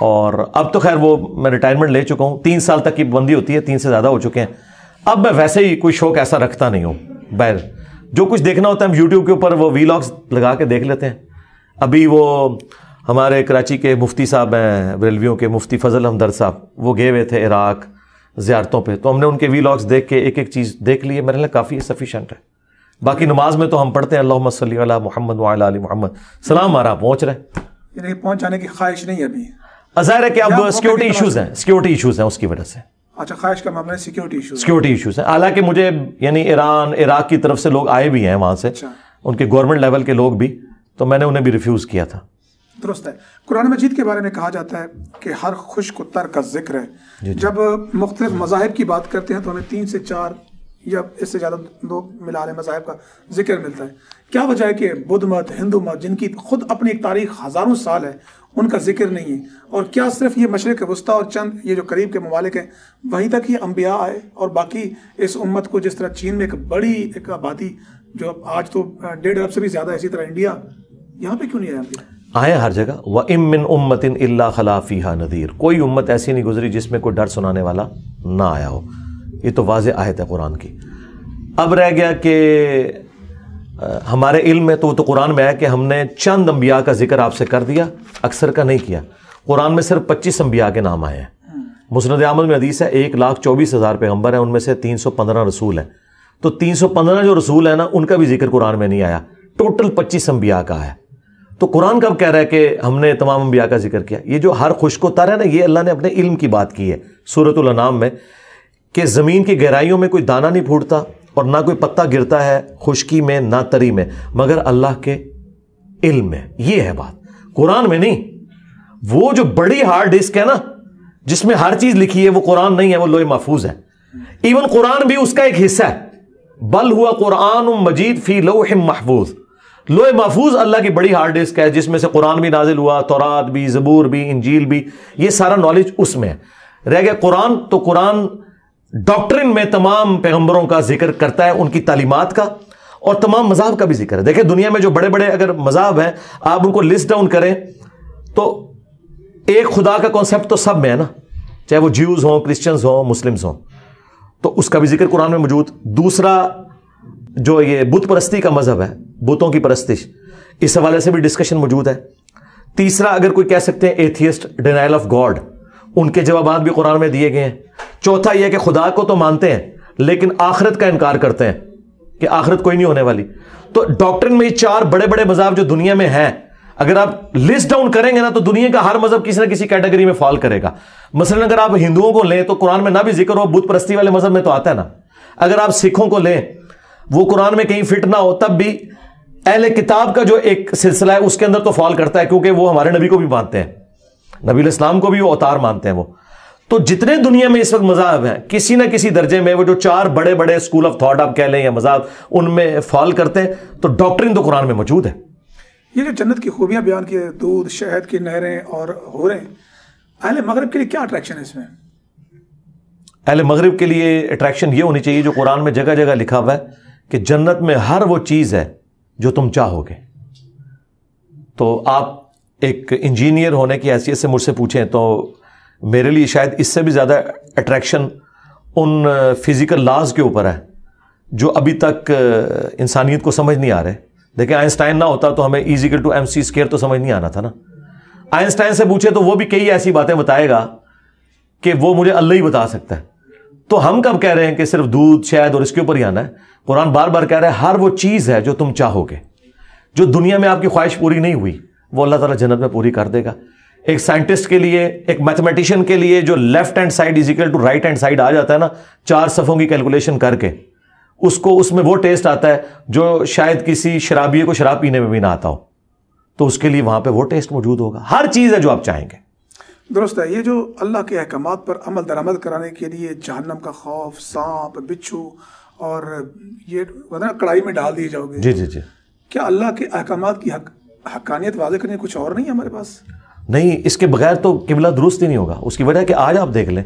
اور اب تو خیر وہ میں ریٹائرمنٹ لے چکا ہوں. 3 سال تک کی بندی ہوتی ہے, 3 سے زیادہ ہو چکے ہیں. اب میں ویسے ہی کوئی شوق ایسا رکھتا نہیں ہوں. بہر جو کچھ دیکھنا ہوتا ہے ہم یوٹیوب کے اوپر وہ ویلاگس لگا کے دیکھ لیتے ہیں. ابھی وہ ہمارے کراچی کے مفتی صاحب ہیں بریلویوں کے, مفتی فضل حمدرد صاحب, وہ گئے ہوئے تھے عراق زیارتوں پہ, تو ہم نے ان کے ویلاگس دیکھ کے ایک ایک چیز دیکھ لی ہے. میرے لیے کافی سفیشینٹ ہے. باقی نماز میں تو ہم پڑھتے ہیں اللہم صلی علی محمد وعلی آل محمد. سلام آ رہا پہنچ رہے, یعنی پہنچ جانے کی خواہش نہیں ابھی. ظاہر ہے کہ اب سیکورٹی ایشوز ہیں اس کی وجہ سے. اچھا, خواہش کا معاملہ ہے, سیکورٹی ایشوز ہیں. حالانکہ مجھے یعنی ایران عراق کی طرف سے لوگ آئے بھی ہیں وہاں سے, ان کے گورنمنٹ لیول کے لوگ بھی, تو میں نے انہیں بھی ریفیوز کیا تھا. درست ہے. قرآن مجید کے بارے میں کہا جاتا ہے کہ ہر خشک و تر کا ذکر ہے. جب مختلف مذاہب کی بات کرتے ہیں تو ہمیں 3 سے 4 یا اس سے زیادہ 2 ملا لیں مذاہب کا ذکر ملتا ہے. کیا وجہ ہے کہ بدھ مت, ہندو مت, جن کی خود اپنی ایک تاریخ ہزاروں سال ہے, ان کا ذکر نہیں ہے؟ اور کیا صرف یہ مشرق وسطیٰ اور چند یہ جو قریب کے ممالک ہیں وہیں تک یہ انبیاء آئے, اور باقی اس امت کو جس طرح چین میں ایک بڑی ایک آبادی جو آج تو 1.5 ارب سے بھی زیادہ, اسی طرح انڈیا, یہاں پہ کیوں نہیں آیا انبیاء؟ آئے ہر جگہ. وَإِن مِّن أُمَّةٍ إِلَّا خَلَا فِيهَا نَذِيرٌ. کوئی امت ایسی نہیں گزری جس میں کوئی ڈر سنانے والا نہ آیا ہو. یہ تو واضح آیت ہے قرآن کی. اب رہ گیا کہ ہمارے علم میں تو قرآن میں ہے کہ ہم نے چند انبیاء کا ذکر آپ سے کر دیا, اکثر کا نہیں کیا. قرآن میں صرف 25 انبیاء کے نام آئے ہیں. مسند احمد میں حدیث ہے 1,24,000 پیغمبر ہیں, ان میں سے 315 رسول ہیں. تو 315 جو رسول ہیں نا, ان کا بھی ذکر قرآن میں نہیں آیا. ٹوٹل 25 انبیاء کا ہے. تو قرآن کب کہہ رہا ہے کہ ہم نے تمام انبیاء کا ذکر کیا؟ یہ جو ہر خشک و تر ہے نا, یہ اللہ نے اپنے علم کی بات کی ہے سورۃ الانعام میں, کہ زمین کی گہرائیوں میں کوئی دانہ نہیں پھوٹتا اور نہ کوئی پتا گرتا ہے خشکی میں نہ تری میں, مگر اللہ کے علم میں. یہ ہے بات, قرآن میں نہیں. وہ جو بڑی ہارڈ ڈسک ہے نا جس میں ہر چیز لکھی ہے, وہ قرآن نہیں ہے, وہ لوح محفوظ ہے. ایون قرآن بھی اس کا ایک حصہ ہے. بل ہوا قرآن مجید فی لوح محفوظ. لوح محفوظ اللہ کی بڑی ہارڈ ڈسک ہے جس میں سے قرآن بھی نازل ہوا, تورات بھی, زبور بھی, انجیل بھی, یہ سارا نالج اس میں ہے. رہ گیا قرآن, تو قرآن ڈاکٹرن میں تمام پیغمبروں کا ذکر کرتا ہے, ان کی تعلیمات کا, اور تمام مذاہب کا بھی ذکر ہے. دیکھیں دنیا میں جو بڑے بڑے اگر مذاہب ہیں, آپ ان کو لسٹ ڈاؤن کریں تو ایک خدا کا کانسیپٹ تو سب میں ہے نا, چاہے وہ جیوز ہوں, کرسچنز ہوں, مسلمز ہوں, تو اس کا بھی ذکر قرآن میں موجود. دوسرا جو یہ بت پرستی کا مذہب ہے, بتوں کی پرستش, اس حوالے سے بھی ڈسکشن موجود ہے. تیسرا اگر کوئی کہہ سکتے ہیں ایتھیسٹ, ڈینائل آف گاڈ, ان کے جوابات بھی قرآن میں دیے گئے ہیں. چوتھا یہ کہ خدا کو تو مانتے ہیں لیکن آخرت کا انکار کرتے ہیں کہ آخرت کوئی نہیں ہونے والی. تو ڈاکٹرن میں یہ 4 بڑے بڑے مذاہب جو دنیا میں ہیں, اگر آپ لسٹ ڈاؤن کریں گے نا تو دنیا کا ہر مذہب کسی نہ کسی کیٹیگری میں فال کرے گا. مثلا اگر آپ ہندوؤں کو لیں تو قرآن میں نہ بھی ذکر ہو, بت پرستی والے مذہب میں تو آتا ہے نا. اگر آپ سکھوں کو لیں, وہ قرآن میں کہیں فٹ نہ ہو, تب بھی اہل کتاب کا جو ایک سلسلہ ہے اس کے اندر تو فال کرتا ہے, کیونکہ وہ ہمارے نبی کو بھی مانتے ہیں, نبی علیہ السلام کو بھی وہ اوتار مانتے ہیں وہ. تو جتنے دنیا میں اس وقت مذاہب ہیں, کسی نہ کسی درجے میں وہ جو 4 بڑے بڑے اسکول آف تھاٹ آپ کہہ لیں یا مذاہب, ان میں فال کرتے ہیں. تو ڈاکٹرن تو قرآن میں موجود ہے. یہ جو جنت کی خوبیاں بیان کی, دودھ, شہد کی نہریں اور حوریں, اہل مغرب کے لیے کیا اٹریکشن ہے اس میں؟ اہل مغرب کے لیے اٹریکشن یہ ہونی چاہیے جو قرآن میں جگہ جگہ لکھا ہوا ہے کہ جنت میں ہر وہ چیز ہے جو تم چاہو گے. تو آپ ایک انجینئر ہونے کی حیثیت سے مجھ سے پوچھیں تو میرے لیے شاید اس سے بھی زیادہ اٹریکشن ان فزیکل لاز کے اوپر ہے جو ابھی تک انسانیت کو سمجھ نہیں آ رہے. دیکھیں آئنسٹائن نہ ہوتا تو ہمیں E=mc² تو سمجھ نہیں آنا تھا نا. آئنسٹائن سے پوچھے تو وہ بھی کئی ایسی باتیں بتائے گا کہ وہ مجھے اللہ ہی بتا سکتا ہے. تو ہم کب کہہ رہے ہیں کہ صرف دودھ, شہد اور اس کے اوپر ہی آنا ہے؟ قرآن بار بار کہہ رہا ہے ہر وہ چیز ہے جو تم چاہو گے. جو دنیا میں آپ کی خواہش پوری نہیں ہوئی وہ اللہ تعالیٰ جنت میں پوری کر دے گا. ایک سائنٹسٹ کے لیے, ایک میتھمیٹیشین کے لیے جو left hand side = right hand side آ جاتا ہے نا 4 صفوں کی کیلکولیشن کر کے, اس میں وہ ٹیسٹ آتا ہے جو شاید کسی شرابیے کو شراب پینے میں بھی نہ آتا ہو, تو اس کے لیے وہاں پہ وہ ٹیسٹ موجود ہوگا. ہر چیز ہے جو آپ چاہیں گے. درست ہے. یہ جو اللہ کے احکامات پر عمل درآمد کرانے کے لیے جہنم کا خوف, سانپ, بچھو اور یہ کڑائی میں ڈال دیے جاؤ گے, جی جی جی, کیا اللہ کے احکامات کی حقانیت واضح کرنے کچھ اور نہیں ہے ہمارے پاس؟ نہیں, اس کے بغیر تو قبلہ درست ہی نہیں ہوگا. اس کی وجہ ہے کہ آج آپ دیکھ لیں,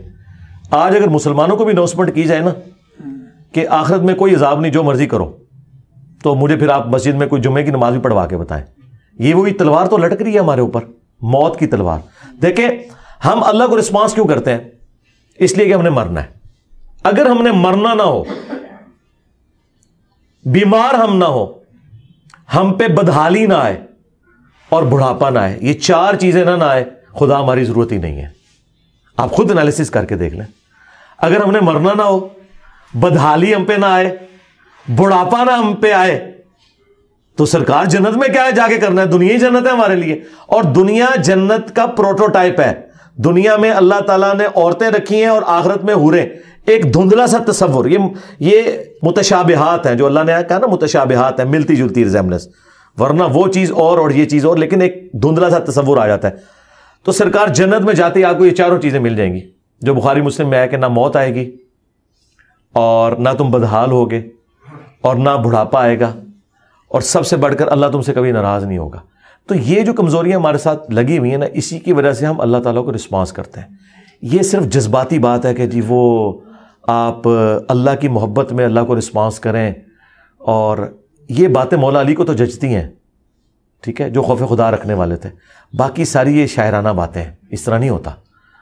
آج اگر مسلمانوں کو بھی اناؤنسمنٹ کی جائے نا کہ آخرت میں کوئی عذاب نہیں, جو مرضی کرو, تو مجھے پھر آپ مسجد میں کوئی جمعے کی نماز بھی پڑھوا کے بتائیں. یہ وہی تلوار تو لٹک رہی ہے ہمارے اوپر, موت کی تلوار. دیکھیں ہم اللہ کو رسپانس کیوں کرتے ہیں؟ اس لیے کہ ہم نے مرنا ہے. اگر ہم نے مرنا نہ ہو, بیمار ہم نہ ہو, ہم پہ بدحالی نہ آئے اور بڑھاپا نہ آئے, یہ 4 چیزیں نہ آئے, خدا ہماری ضرورت ہی نہیں ہے. آپ خود انالیسس کر کے دیکھ لیں. اگر ہم نے مرنا نہ ہو, بدحالی ہم پہ نہ آئے, بڑھاپا نہ ہم پہ آئے, تو سرکار جنت میں کیا ہے جا کے کرنا ہے؟ دنیا ہی جنت ہے ہمارے لیے. اور دنیا جنت کا پروٹوٹائپ ہے. دنیا میں اللہ تعالیٰ نے عورتیں رکھی ہیں اور آخرت میں حوریں. ایک دھندلا سا تصور, یہ متشابہات ہیں جو اللہ نے کہا نا, متشابہات ہیں, ملتی جلتی ریزیمبلنس, ورنہ وہ چیز اور یہ چیز اور, لیکن ایک دھندلا سا تصور آ جاتا ہے. تو سرکار جنت میں جاتے ہی آپ کو یہ 4 چیزیں مل جائیں گی جو بخاری مسلم میں ہے کہ نہ موت آئے گی, اور نہ تم بدحال ہوگے, اور نہ بڑھاپا آئے گا, اور سب سے بڑھ کر اللہ تم سے کبھی ناراض نہیں ہوگا. تو یہ جو کمزوریاں ہمارے ساتھ لگی ہوئی ہیں نا, اسی کی وجہ سے ہم اللہ تعالیٰ کو رسپانس کرتے ہیں. یہ صرف جذباتی بات ہے کہ جی وہ آپ اللہ کی محبت میں اللہ کو رسپانس کریں, اور یہ باتیں مولا علی کو تو جچتی ہیں, ٹھیک ہے, جو خوف خدا رکھنے والے تھے. باقی ساری یہ شاعرانہ باتیں ہیں, اس طرح نہیں ہوتا.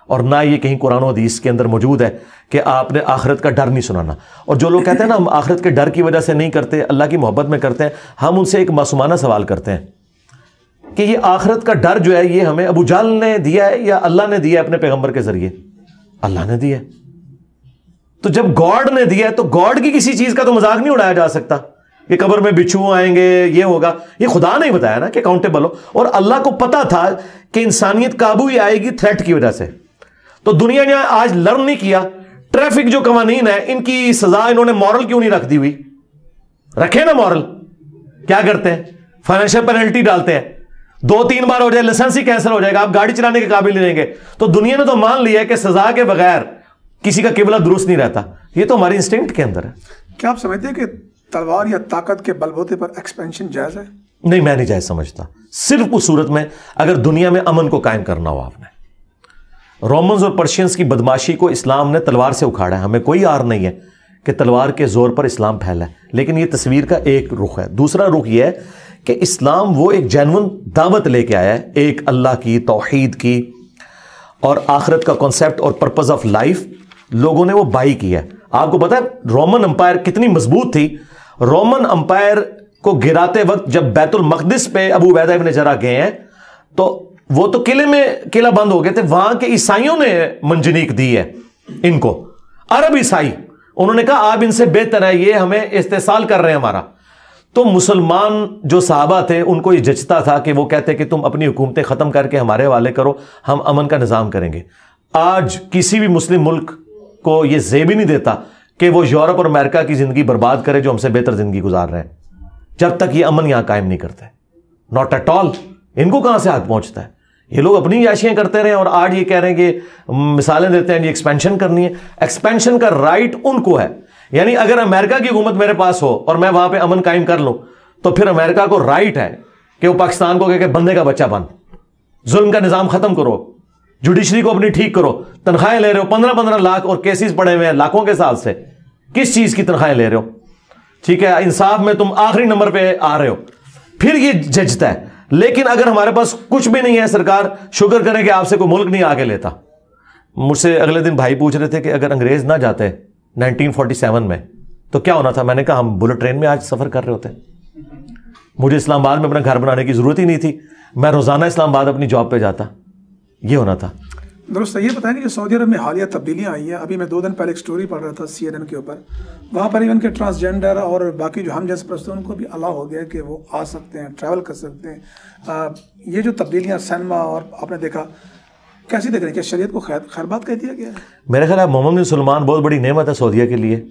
اور نہ یہ کہیں قرآن و حدیث کے اندر موجود ہے کہ آپ نے آخرت کا ڈر نہیں سنانا. اور جو لوگ کہتے ہیں نا ہم آخرت کے ڈر کی وجہ سے نہیں کرتے, اللہ کی محبت میں کرتے ہیں, ہم ان سے ایک معصومانہ سوال کرتے ہیں کہ یہ آخرت کا ڈر جو ہے یہ ہمیں ابو جہل نے دیا ہے یا اللہ نے دیا ہے اپنے پیغمبر کے ذریعے؟ اللہ نے دیا ہے. تو جب گاڈ نے دیا ہے تو گاڈ کی کسی چیز کا تو مذاق نہیں اڑایا جا سکتا کہ قبر میں بچھو آئیں گے, یہ ہوگا. یہ خدا نے بتایا نا کہ اکاؤنٹیبل ہو, اور اللہ کو پتا تھا کہ انسانیت قابو ہی آئے گی تھریٹ کی وجہ سے. تو دنیا نے آج لرن نہیں کیا. ٹریفک جو قوانین ہے ان کی سزا انہوں نے مورل کیوں نہیں رکھ دی ہوئی؟ رکھے نا مورل. کیا کرتے ہیں؟ فائنینشیل پینلٹی ڈالتے ہیں, 2-3 بار ہو جائے لائسنس ہی کینسل ہو جائے گا, آپ گاڑی چلانے کے قابل نہیں رہیں گے. تو دنیا نے تو مان لیا ہے کہ سزا کے بغیر کسی کا قبلہ درست نہیں رہتا. یہ تو ہماری انسٹنکٹ کے اندر ہے. کیا آپ سمجھتے ہیں کہ تلوار یا طاقت کے بلبوتے پر ایکسپینشن جائز ہے؟ نہیں, میں نہیں جائز سمجھتا. صرف اس صورت میں اگر دنیا میں امن کو قائم کرنا ہو. آپ نے رومنز اور پرشینز کی بدماشی کو اسلام نے تلوار سے اکھاڑا ہے. ہمیں کوئی آر نہیں ہے کہ تلوار کے زور پر اسلام پھیلا ہے, لیکن یہ تصویر کا ایک رخ ہے. دوسرا رخ یہ ہے کہ اسلام وہ ایک جینون دعوت لے کے آیا ہے, ایک اللہ کی, توحید کی, اور آخرت کا کانسیپٹ اور پرپز آف لائف لوگوں نے وہ بائی کیا ہے. آپ کو پتا ہے رومن امپائر کتنی مضبوط تھی؟ رومن امپائر کو گراتے وقت جب بیت المقدس پہ ابو عبیدہ ابن جراح گئے ہیں تو وہ تو قلعہ بند ہو گئے تھے. وہاں کے عیسائیوں نے منجنیق دی ہے ان کو, عرب عیسائی. انہوں نے کہا آپ ان سے بہتر ہے, یہ ہمیں استحصال کر رہے ہیں ہمارا. تو مسلمان جو صحابہ تھے ان کو یہ جچتا تھا کہ وہ کہتے کہ تم اپنی حکومتیں ختم کر کے ہمارے حوالے کرو, ہم امن کا نظام کریں گے. آج کسی بھی مسلم ملک کو یہ زیب ہی نہیں دیتا کہ وہ یورپ اور امریکہ کی زندگی برباد کرے جو ہم سے بہتر زندگی گزار رہے ہیں, جب تک یہ امن یہاں قائم نہیں کرتے. Not at all. ان کو کہاں سے حق پہنچتا ہے؟ یہ لوگ اپنی عیاشیاں کرتے رہے, اور آج یہ کہہ رہے ہیں کہ مثالیں دیتے ہیں, یہ ایکسپینشن کرنی ہے. ایکسپینشن کا رائٹ ان کو ہے. یعنی اگر امریکہ کی حکومت میرے پاس ہو اور میں وہاں پہ امن قائم کر لوں تو پھر امریکہ کو رائٹ ہے کہ وہ پاکستان کو کہے کہ بندے کا بچہ بن, ظلم کا نظام ختم کرو, جوڈیشری کو اپنی ٹھیک کرو. تنخواہیں لے رہے ہو 15-15 لاکھ اور کیسز پڑے ہوئے ہیں لاکھوں کے ساتھ سے, کس چیز کی تنخواہیں لے رہے ہو؟ ٹھیک ہے, انصاف میں تم آخری نمبر پہ آ رہے ہو, پھر یہ ججتا ہے. لیکن اگر ہمارے پاس کچھ بھی نہیں ہے, سرکار شکر کرے کہ آپ سے کوئی ملک نہیں آگے لیتا. مجھ سے اگلے دن بھائی پوچھ رہے تھے کہ اگر انگریز نہ جاتے 1947 میں تو کیا ہونا تھا؟ میں نے کہا ہم بلٹ ٹرین میں آج سفر کر رہے ہوتے. مجھے اسلام آباد میں اپنا گھر بنانے کی ضرورت ہی نہیں تھی, میں روزانہ اسلام آباد اپنی جاب پہ جاتا. یہ ہونا تھا. درست. یہ بتائیں کہ جو سعودی عرب میں حالیہ تبدیلیاں آئی ہیں, ابھی میں 2 دن پہلے ایک سٹوری پڑھ رہا تھا CNN کے اوپر, وہاں پر ایون کہ ٹرانسجینڈر اور باقی جو ہم جیسے پرستوں ان کو بھی الاؤ ہو گیا کہ وہ آ سکتے ہیں, ٹریول کر سکتے ہیں. یہ جو تبدیلیاں سینما اور آپ نے دیکھا, کیسی دیکھ رہے ہیں؟ کہ شریعت کو خیر بات کہہ دیا گیا ہے؟ میرے خیال ہے محمد بن سلمان بہت بڑی نعمت ہے سعودیہ کے لیے.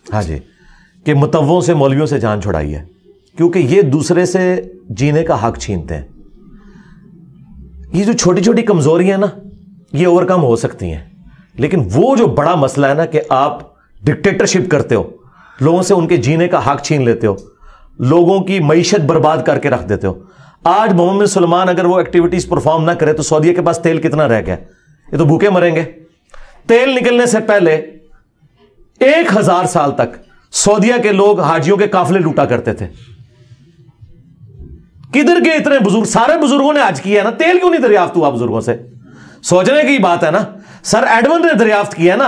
ہاں جی, کہ متووں سے مولویوں سے جان چھڑائی ہے, کیونکہ یہ دوسرے سے جینے کا حق چھینتے ہیں. یہ جو چھوٹی چھوٹی کمزوریاں نا یہ اوور کم ہو سکتی ہیں, لیکن وہ جو بڑا مسئلہ ہے نا کہ آپ ڈکٹیٹرشپ کرتے ہو, لوگوں سے ان کے جینے کا حق چھین لیتے ہو, لوگوں کی معیشت برباد کر کے رکھ دیتے ہو. آج محمد بن سلمان اگر وہ ایکٹیویٹیز پرفارم نہ کرے تو سعودیہ کے پاس تیل کتنا رہ گیا؟ یہ تو بھوکے مریں گے. تیل نکلنے سے پہلے 1000 سال تک سعودیہ کے لوگ حاجیوں کے قافلے لوٹا کرتے تھے. کدھر کے اتنے بزرگ؟ سارے بزرگوں نے حج کیا ہے نا, تیل کیوں نہیں دریافت ہوا بزرگوں سے؟ سوچنے کی بات ہے نا. سر ایڈمن نے دریافت کیا نا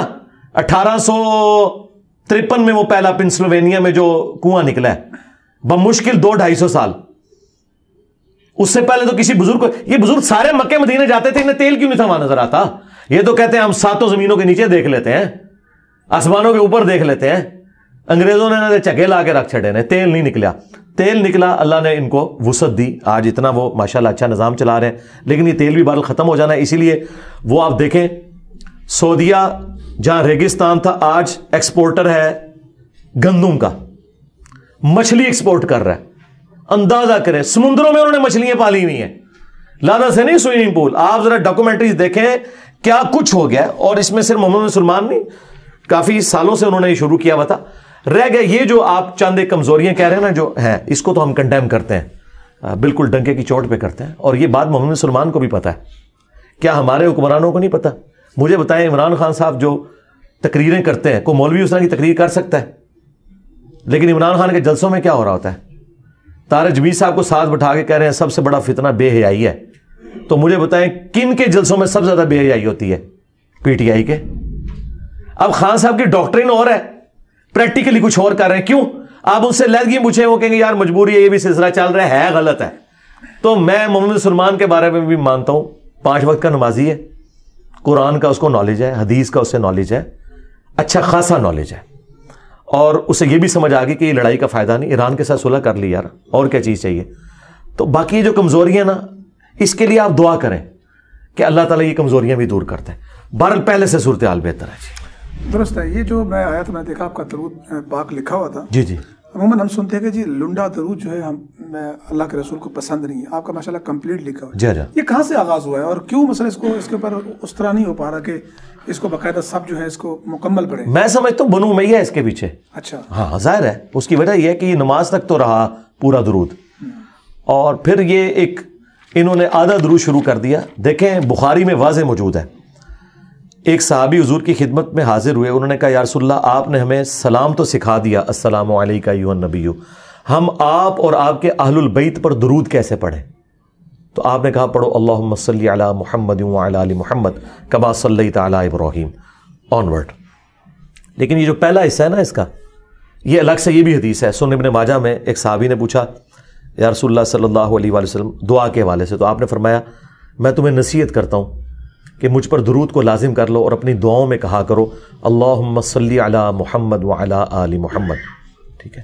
1853 میں, وہ پہلا پنسلوینیا میں جو کنواں نکلا ہے, بمشکل 200-250 سال. اس سے پہلے تو کسی بزرگ کو, یہ بزرگ سارے مکے مدینے جاتے تھے, انہیں تیل کیوں نہیں تھا وہاں نظر آتا؟ یہ تو کہتے ہیں ہم 7 زمینوں کے نیچے دیکھ لیتے ہیں, آسمانوں کے اوپر دیکھ لیتے ہیں. انگریزوں نے چگے لا کے رکھ چھڑے نے, تیل نہیں نکلا. تیل نکلا, اللہ نے ان کو وسعت دی, آج اتنا وہ ماشاءاللہ اچھا نظام چلا رہے ہیں. لیکن یہ تیل بھی بہرحال ختم ہو جانا ہے. اسی لیے وہ آپ دیکھیں سعودیہ جہاں ریگستان تھا, آج ایکسپورٹر ہے گندم کا, مچھلی ایکسپورٹ کر رہا ہے. اندازہ کریں سمندروں میں انہوں نے مچھلیاں پالی ہوئی ہیں, لادا سے نہیں سوئمنگ پول. آپ ذرا ڈاکومنٹریز دیکھیں کیا کچھ ہو گیا. اور اس میں صرف محمد سلمان نہیں, کافی سالوں سے انہوں نے یہ شروع کیا ہوا تھا. رہ گیا یہ جو آپ چند ایک کمزوریاں کہہ رہے ہیں نا جو ہیں, اس کو تو ہم کنڈیم کرتے ہیں, بالکل ڈنکے کی چوٹ پہ کرتے ہیں. اور یہ بات محمد سلمان کو بھی پتا ہے, کیا ہمارے حکمرانوں کو نہیں پتا؟ مجھے بتائیں, عمران خان صاحب جو تقریریں کرتے ہیں, کوئی مولوی اس طرح کی تقریر کر سکتا ہے؟ لیکن عمران خان کے جلسوں میں کیا ہو رہا ہوتا ہے؟ طارق جمیل صاحب کو ساتھ بٹھا کے کہہ رہے ہیں سب سے بڑا فتنہ بے حیائی ہے. تو مجھے بتائیں کن کے جلسوں میں سب سے زیادہ بے حیائی ہوتی ہے؟ پی ٹی آئی کے. اب خان صاحب کی ڈاکٹرین اور ہے, پریکٹیکلی کچھ اور کر رہے ہیں. کیوں؟ آپ ان سے لہدگی پوچھیں, وہ کہیں گے یار مجبوری ہے, یہ بھی سلسلہ چل رہا ہے غلط ہے. تو میں محمد سلمان کے بارے میں بھی مانتا ہوں 5 وقت کا نمازی ہے, قرآن کا اس کو نالج ہے, حدیث کا اسے نالج ہے, اچھا خاصا نالج ہے. اور اسے یہ بھی سمجھ آ گئی کہ یہ لڑائی کا فائدہ نہیں, ایران کے ساتھ صلح کر لی یار, اور کیا چیز چاہیے. تو باقی یہ جو کمزوریاں نا, اس کے لیے آپ دعا کریں کہ اللہ تعالیٰ یہ کمزوریاں بھی دور کرتے ہیں. بہرحال پہلے سے صورتحال بہتر ہے. جی درست ہے. یہ جو میں آیا تھا, میں دیکھا آپ کا درود پاک لکھا ہوا تھا. جی جی. عموماً ہم سنتے ہیں کہ جی لنڈا درود جو ہے ہم اللہ کے رسول کو پسند نہیں ہے, آپ کا ماشاءاللہ کمپلیٹ لکھا ہوا ہے. جی جی. یہ کہاں سے آغاز ہوا ہے اور کیوں مثلا اس کے اوپر اس طرح نہیں ہو پا رہا کہ اس کو باقاعدہ سب جو ہے اس کو مکمل پڑھیں؟ میں سمجھتا ہوں بنو امیہ ہے اس کے پیچھے. اچھا. ہاں ظاہر ہے, اس کی وجہ یہ ہے کہ یہ نماز تک تو رہا پورا درود, اور پھر یہ ایک انہوں نے آدھا درود شروع کر دیا. دیکھیں بخاری میں واضح موجود ہے, ایک صحابی حضور کی خدمت میں حاضر ہوئے, انہوں نے کہا یا رسول اللہ آپ نے ہمیں سلام تو سکھا دیا, السلام علیکہ ایھا النبی, ہم آپ اور آپ کے اہل البیت پر درود کیسے پڑھیں؟ تو آپ نے کہا پڑھو اللہم صلی علی محمد وعلی آل محمد کما صلیت علی ابراہیم آنورڈ. لیکن یہ جو پہلا حصہ ہے نا اس کا, یہ الگ سے یہ بھی حدیث ہے. سنن ابن ماجہ میں ایک صحابی نے پوچھا یا رسول اللہ صلی اللہ علیہ وآلہ وسلم دعا کے حوالے سے, تو آپ نے فرمایا میں تمہیں نصیحت کرتا ہوں کہ مجھ پر درود کو لازم کر لو اور اپنی دعاؤں میں کہا کرو اللہم صلی علی محمد وعلی آل محمد. ٹھیک ہے.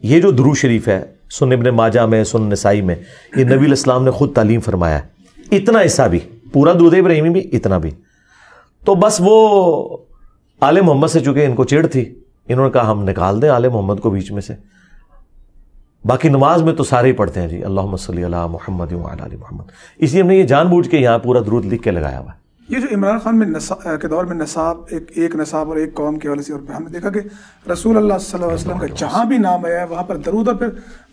یہ جو درود شریف ہے سنن ابن ماجہ میں, سنن نسائی میں, یہ نبی علیہ السلام نے خود تعلیم فرمایا ہے. اتنا حصہ بھی, پورا درود ابراہیمی بھی اتنا بھی. تو بس وہ آل محمد سے چونکہ ان کو چڑ تھی, انہوں نے کہا ہم نکال دیں آل محمد کو بیچ میں سے. باقی نماز میں تو سارے ہی پڑھتے ہیں جی اللہم صلی علی محمد وعلی آل محمد. اس لیے ہم نے یہ جان بوجھ کے یہاں پورا درود لکھ کے لگایا ہوا ہے. یہ جو عمران خان میں کے دور میں نصاب ایک نصاب اور ایک قوم کے حوالے سے, اور ہم نے دیکھا کہ رسول اللہ صلی اللہ علیہ وسلم کا جہاں بھی نام آیا ہے وہاں پر درود, اور پھر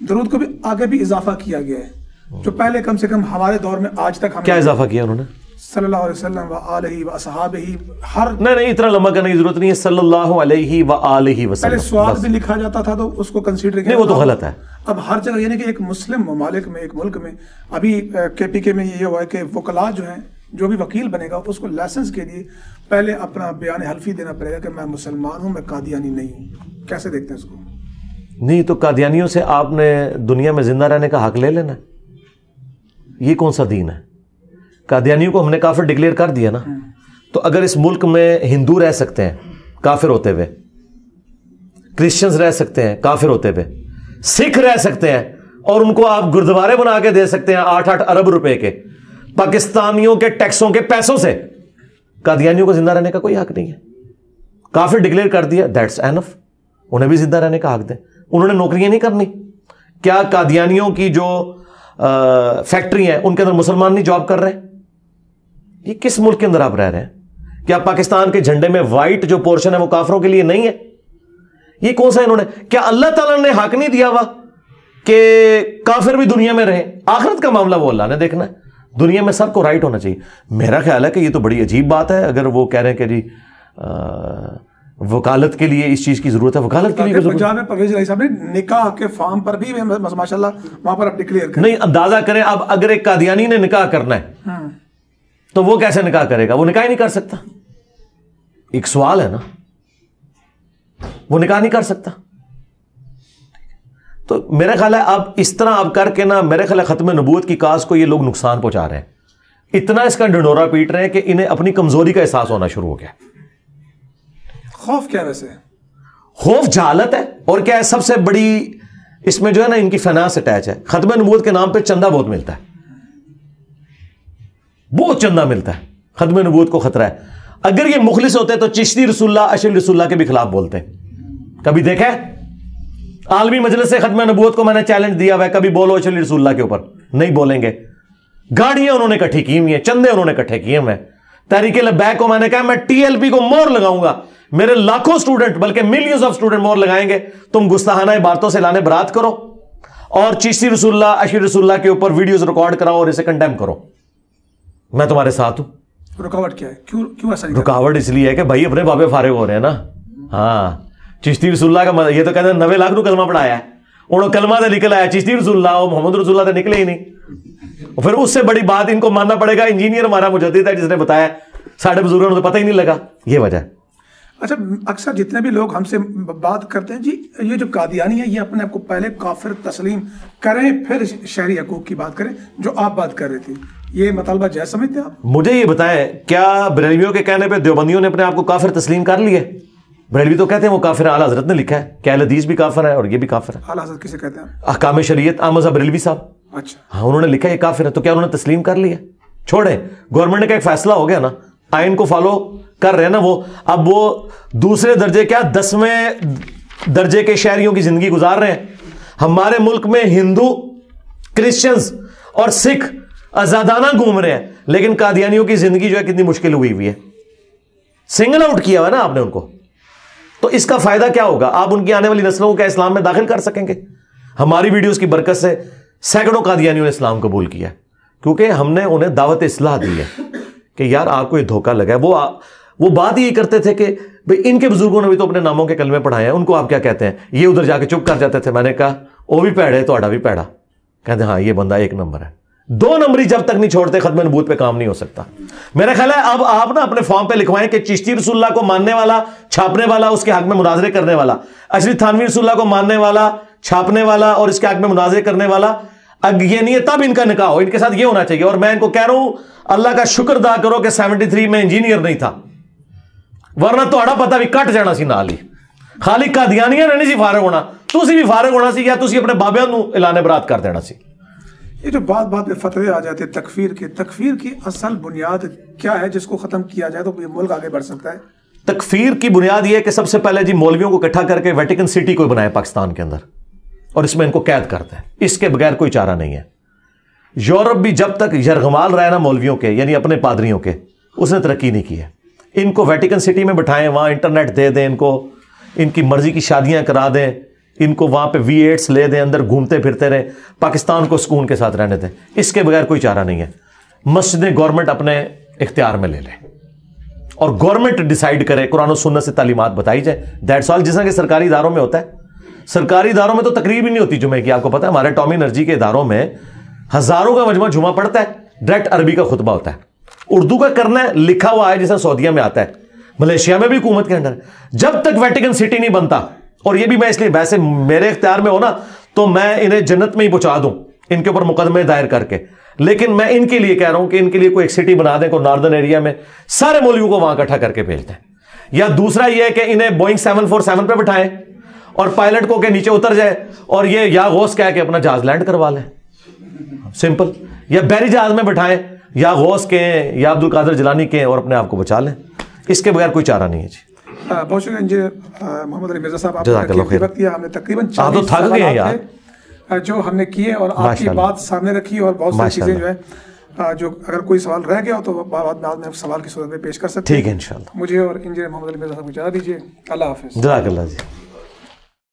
درود کو بھی آگے بھی اضافہ کیا گیا ہے, جو پہلے کم سے کم ہمارے دور میں آج تک ہم کیا اضافہ کیا انہوں نے؟ صلی اللہ علیہ وسلم وآلہ واصحابہ, ہر نہیں اتنا لمبا کرنے کی ضرورت نہیں ہے, صلی اللہ علیہ وآلہ وسلم. پہلے سواد بھی لکھا جاتا تھا تو اس کو کنسیڈر کیا, نہیں وہ تو غلط ہے. اب ہر جگہ یعنی کہ ایک مسلم ممالک میں, ایک ملک میں, ابھی کے پی کے میں یہ ہوا ہے کہ وکلاء جو ہیں, جو بھی وکیل بنے گا اس کو لائسنس کے لیے پہلے اپنا بیان حلفی دینا پڑے گا کہ میں مسلمان ہوں, میں قادیانی نہیں ہوں. کیسے دیکھتے ہیں اس کو؟ نہیں تو قادیانیوں سے آپ نے دنیا میں زندہ رہنے کا حق لے لینا, یہ کون سا دین ہے؟ قادیانیوں کو ہم نے کافر ڈکلیئر کر دیا نا. تو اگر اس ملک میں ہندو رہ سکتے ہیں کافر ہوتے ہوئے, کرسچنز رہ سکتے ہیں کافر ہوتے ہوئے, سکھ رہ سکتے ہیں, اور ان کو آپ گردوارے بنا کے دے سکتے ہیں 8-8 ارب روپے کے پاکستانیوں کے ٹیکسوں کے پیسوں سے, قادیانیوں کو زندہ رہنے کا کوئی حق نہیں ہے. کافر ڈکلیئر کر دیا, دیٹس اینف. انہیں بھی زندہ رہنے کا حق دیں. انہوں نے نوکریاں نہیں کرنی. کیا قادیانیوں کی جو فیکٹری ہیں ان کے اندر مسلمان نہیں جاب کر رہے ہیں؟ یہ کس ملک کے اندر آپ رہ رہے ہیں؟ کیا پاکستان کے جھنڈے میں وائٹ جو پورشن ہے وہ کافروں کے لیے نہیں ہے؟ یہ کون سا انہوں نے, کیا اللہ تعالیٰ نے حق نہیں دیا ہوا کہ کافر بھی دنیا میں رہیں؟ آخرت کا معاملہ وہ اللہ نے دیکھنا ہے. دنیا میں سب کو رائٹ ہونا چاہیے. میرا خیال ہے کہ یہ تو بڑی عجیب بات ہے اگر وہ کہہ رہے ہیں کہ جی وکالت کے لیے اس چیز کی ضرورت ہے, وکالت کے لیے پنجاب میں پرویز الہی صاحب نے نکاح کے فارم پر بھی ماشاء اللہ وہاں پر آپ ڈکلیئر کریں. نہیں, اندازہ کریں اب اگر ایک قادیانی نے نکاح کرنا ہے تو وہ کیسے نکاح کرے گا؟ وہ نکاح ہی نہیں کر سکتا. ایک سوال ہے نا, وہ نکاح نہیں کر سکتا. تو میرا خیال ہے اب اس طرح اب کر کے نا, میرے خیال ہے ختم نبوت کی کاز کو یہ لوگ نقصان پہنچا رہے ہیں. اتنا اس کا ڈنڈورا پیٹ رہے ہیں کہ انہیں اپنی کمزوری کا احساس ہونا شروع ہو گیا. خوف کیا ویسے؟ خوف جہالت ہے. اور کیا ہے سب سے بڑی اس میں جو ہے نا ان کی فنانس اٹیچ ہے. ختم نبوت کے نام پہ چندہ بہت ملتا ہے, بہت چندہ ملتا ہے. ختم نبوت کو خطرہ ہے. اگر یہ مخلص ہوتے تو چشتی رسول اللہ, اشرف رسول اللہ کے بھی خلاف بولتے ہیں. کبھی دیکھا ہے عالمی مجلس سے ختم نبوت کو میں نے چیلنج دیا ہوا ہے, کبھی بولو اشرف رسول اللہ کے اوپر, نہیں بولیں گے. گاڑیاں انہوں نے اکٹھی کی ہوئی ہیں, چندے انہوں نے اکٹھے کیے ہوئے ہیں. تحریک لبیک کو میں نے کہا میں ٹی ایل پی کو مور لگاؤں گا, میرے لاکھوں سٹوڈنٹ بلکہ ملینز آف سٹوڈنٹ مور لگائیں گے. تم گستاخانہ عبارتوں سے لانے برات کرو اور چشتی رسول اللہ, اشرف رسول اللہ کے اوپر ویڈیوز ریکارڈ کراؤ اور اسے کنڈیم کرو. میں تمہارے ساتھ ہوں. رکاوٹ کیا ہے؟ کیوں ایسا نہیں؟ رکاوٹ اس لیے ہے کہ بھائی اپنے بابے فارغ ہو رہے ہیں نا. ہاں, چشتی رسول اللہ کا یہ تو کہتے ہیں 90 لاکھ نو کلمہ پڑھایا ہے, انہوں کلمہ سے نکل آیا. چشتی رسول اللہ اور محمد رسول اللہ تو نکلے ہی نہیں. پھر اس سے بڑی بات ان کو ماننا پڑے گا انجینئر ہمارا مجدد ہے جس نے بتایا, ساڑھے بزرگوں نے تو پتہ ہی نہیں لگا. یہ وجہ ہے. اچھا, اکثر جتنے بھی لوگ ہم سے بات کرتے ہیں جی یہ جو قادیانی ہے یہ اپنے آپ کو پہلے کافر تسلیم کریں پھر شہری حقوق کی بات کریں, جو آپ بات کر رہے تھے, یہ مطالبہ جائز سمجھتے ہیں آپ؟ مجھے یہ بتائیں, کیا بریلویوں کے کہنے پہ دیوبندیوں نے اپنے آپ کو کافر تسلیم کر لیے؟ بریلوی تو کہتے ہیں وہ کافر ہے, اعلیٰ حضرت نے لکھا ہے کہ اہل حدیث بھی کافر ہے اور یہ بھی کافر ہے. اعلیٰ حضرت کسے کہتے ہیں؟ احکام شریعت احمد صاحب بریلوی صاحب. اچھا, ہاں, انہوں نے لکھا ہے یہ کافر ہے, تو کیا انہوں نے تسلیم کر لیا؟ چھوڑیں, گورنمنٹ کا ایک فیصلہ ہو گیا نا, آئین کو فالو کر رہے ہیں نا وہ. اب وہ دوسرے درجے کیا 10ویں درجے کے شہریوں کی زندگی گزار رہے ہیں. ہمارے ملک میں ہندو, کرسچنز اور سکھ آزادانہ گھوم رہے ہیں, لیکن قادیانیوں کی زندگی جو ہے کتنی مشکل ہوئی ہے. سنگل آؤٹ کیا ہوا نا آپ نے ان کو, تو اس کا فائدہ کیا ہوگا؟ آپ ان کی آنے والی نسلوں کو کیا اسلام میں داخل کر سکیں گے؟ ہماری ویڈیوز کی برکت سے سینکڑوں قادیانیوں نے اسلام قبول کیا, کیونکہ ہم نے انہیں دعوت اصلاح دی ہے کہ یار آپ کو یہ دھوکہ لگا ہے. وہ بات ہی کرتے تھے کہ بھئی ان کے بزرگوں نے بھی تو اپنے ناموں کے کلمے پڑھائے ہیں, ان کو آپ کیا کہتے ہیں؟ یہ ادھر جا کے چپ کر جاتے تھے. میں نے کہا وہ بھی پیڑا تو بھی پیڑا. کہتے ہیں ہاں یہ بندہ 1 نمبر ہے. 2 نمبری جب تک نہیں چھوڑتے ختم نبوت پہ کام نہیں ہو سکتا. میرا خیال ہے اب آپ نا اپنے فارم پہ لکھوائیں کہ چشتی رسول اللہ کو ماننے والا, چھاپنے والا, اس کے حق میں مناظرے کرنے والا, اشرف تھانوی رسول اللہ کو ماننے والا, چھاپنے والا اور اس کے حق میں مناظرے کرنے والا. اب یہ نہیں ہے تب ان کا نکاح ہو, ان کے ساتھ یہ ہونا چاہیے. اور میں ان کو کہہ رہا ہوں اللہ کا شکر ادا کرو کہ 73 میں انجینئر نہیں تھا, ورنہ تہاڈا پتہ بھی کٹ جانا سی نال ہی. خالی قادیانیاں نے نہیں سی فارغ ہونا, تسی بھی فارغ ہونا سی, یا تسی اپنے بابیاں نو اعلان برات کر دینا سی. یہ جو بات پہ فتوے آ جاتے ہیں تکفیر کی اصل بنیاد کیا ہے جس کو ختم کیا جائے تو یہ ملک آگے بڑھ سکتا ہے؟ تکفیر کی بنیاد یہ ہے کہ سب سے پہلے جی مولویوں کو اکٹھا کر کے ویٹیکن سٹی کو بنائے پاکستان کے اندر, اور اس میں ان کو قید کرتے ہیں. اس کے بغیر کوئی چارہ نہیں ہے. یورپ بھی جب تک یرغمال رہا نا مولویوں کے, یعنی اپنے پادریوں کے, اس نے ترقی نہیں کی ہے. ان کو ویٹیکن سٹی میں بٹھائیں, وہاں انٹرنیٹ دے دیں, ان کو ان کی مرضی کی شادیاں کرا دیں, ان کو وہاں پہ V8 لے دیں, اندر گھومتے پھرتے رہیں, پاکستان کو سکون کے ساتھ رہنے دیں. اس کے بغیر کوئی چارہ نہیں ہے. مسجدیں گورنمنٹ اپنے اختیار میں لے لے اور گورنمنٹ ڈیسائیڈ کرے, قرآن و سنت سے تعلیمات بتائی جائے. That's all. جس طرح کہ سرکاری اداروں میں ہوتا ہے, سرکاری اداروں میں تو تقریب ہی نہیں ہوتی جمعے کی. آپ کو پتا ہے ہمارے اٹامی انرجی کے اداروں میں ہزاروں کا مجمع جمعہ پڑتا ہے, ڈائریکٹ عربی کا خطبہ ہوتا ہے. اردو کا کرنا ہے, لکھا ہوا ہے جیسا سعودیہ میں آتا ہے, ملیشیا میں بھی حکومت کے انڈر. جب تک ویٹیکن سٹی نہیں بنتا, اور یہ بھی میں اس لیے ویسے میرے اختیار میں ہو نا تو میں انہیں جنت میں ہی پہنچا دوں ان کے اوپر مقدمے دائر کر کے, لیکن میں ان کے لیے کہہ رہا ہوں کہ ان کے لیے کوئی ایک سٹی بنا دیں, کوئی ناردرن ایریا میں, سارے مولویوں کو وہاں اکٹھا کر کے بھیج دیں. یا دوسرا یہ ہے کہ انہیں بوئنگ 747 پہ بٹھائیں اور پائلٹ کو کہ نیچے اتر جائے اور یہ یا غوث کہہ کے اپنا جہاز لینڈ کروا لیں, سمپل. یا بحری جہاز میں بٹھائیں, یا غوث کے یا عبد القادر جیلانی کے, اور اپنے آپ کو بچا لیں. اس کے بغیر کوئی چارہ نہیں ہے جی. بہت شکریہ انجینئر محمد علی مرزا صاحب, جزاک اللہ خیر. ہم نے تقریباً آپ تو تھک گئے ہیں یار جو ہم نے کیے, اور آپ کی بات سامنے رکھی, اور بہت ساری چیزیں جو ہے جو اگر کوئی سوال رہ گیا ہو تو بعد میں سوال کی صورت میں پیش کر سکتے ہیں. ٹھیک ہے انشاءاللہ. مجھے اور انجینئر محمد علی مرزا صاحب کو اجازت دیجیے. اللہ حافظ. جزاک اللہ جی.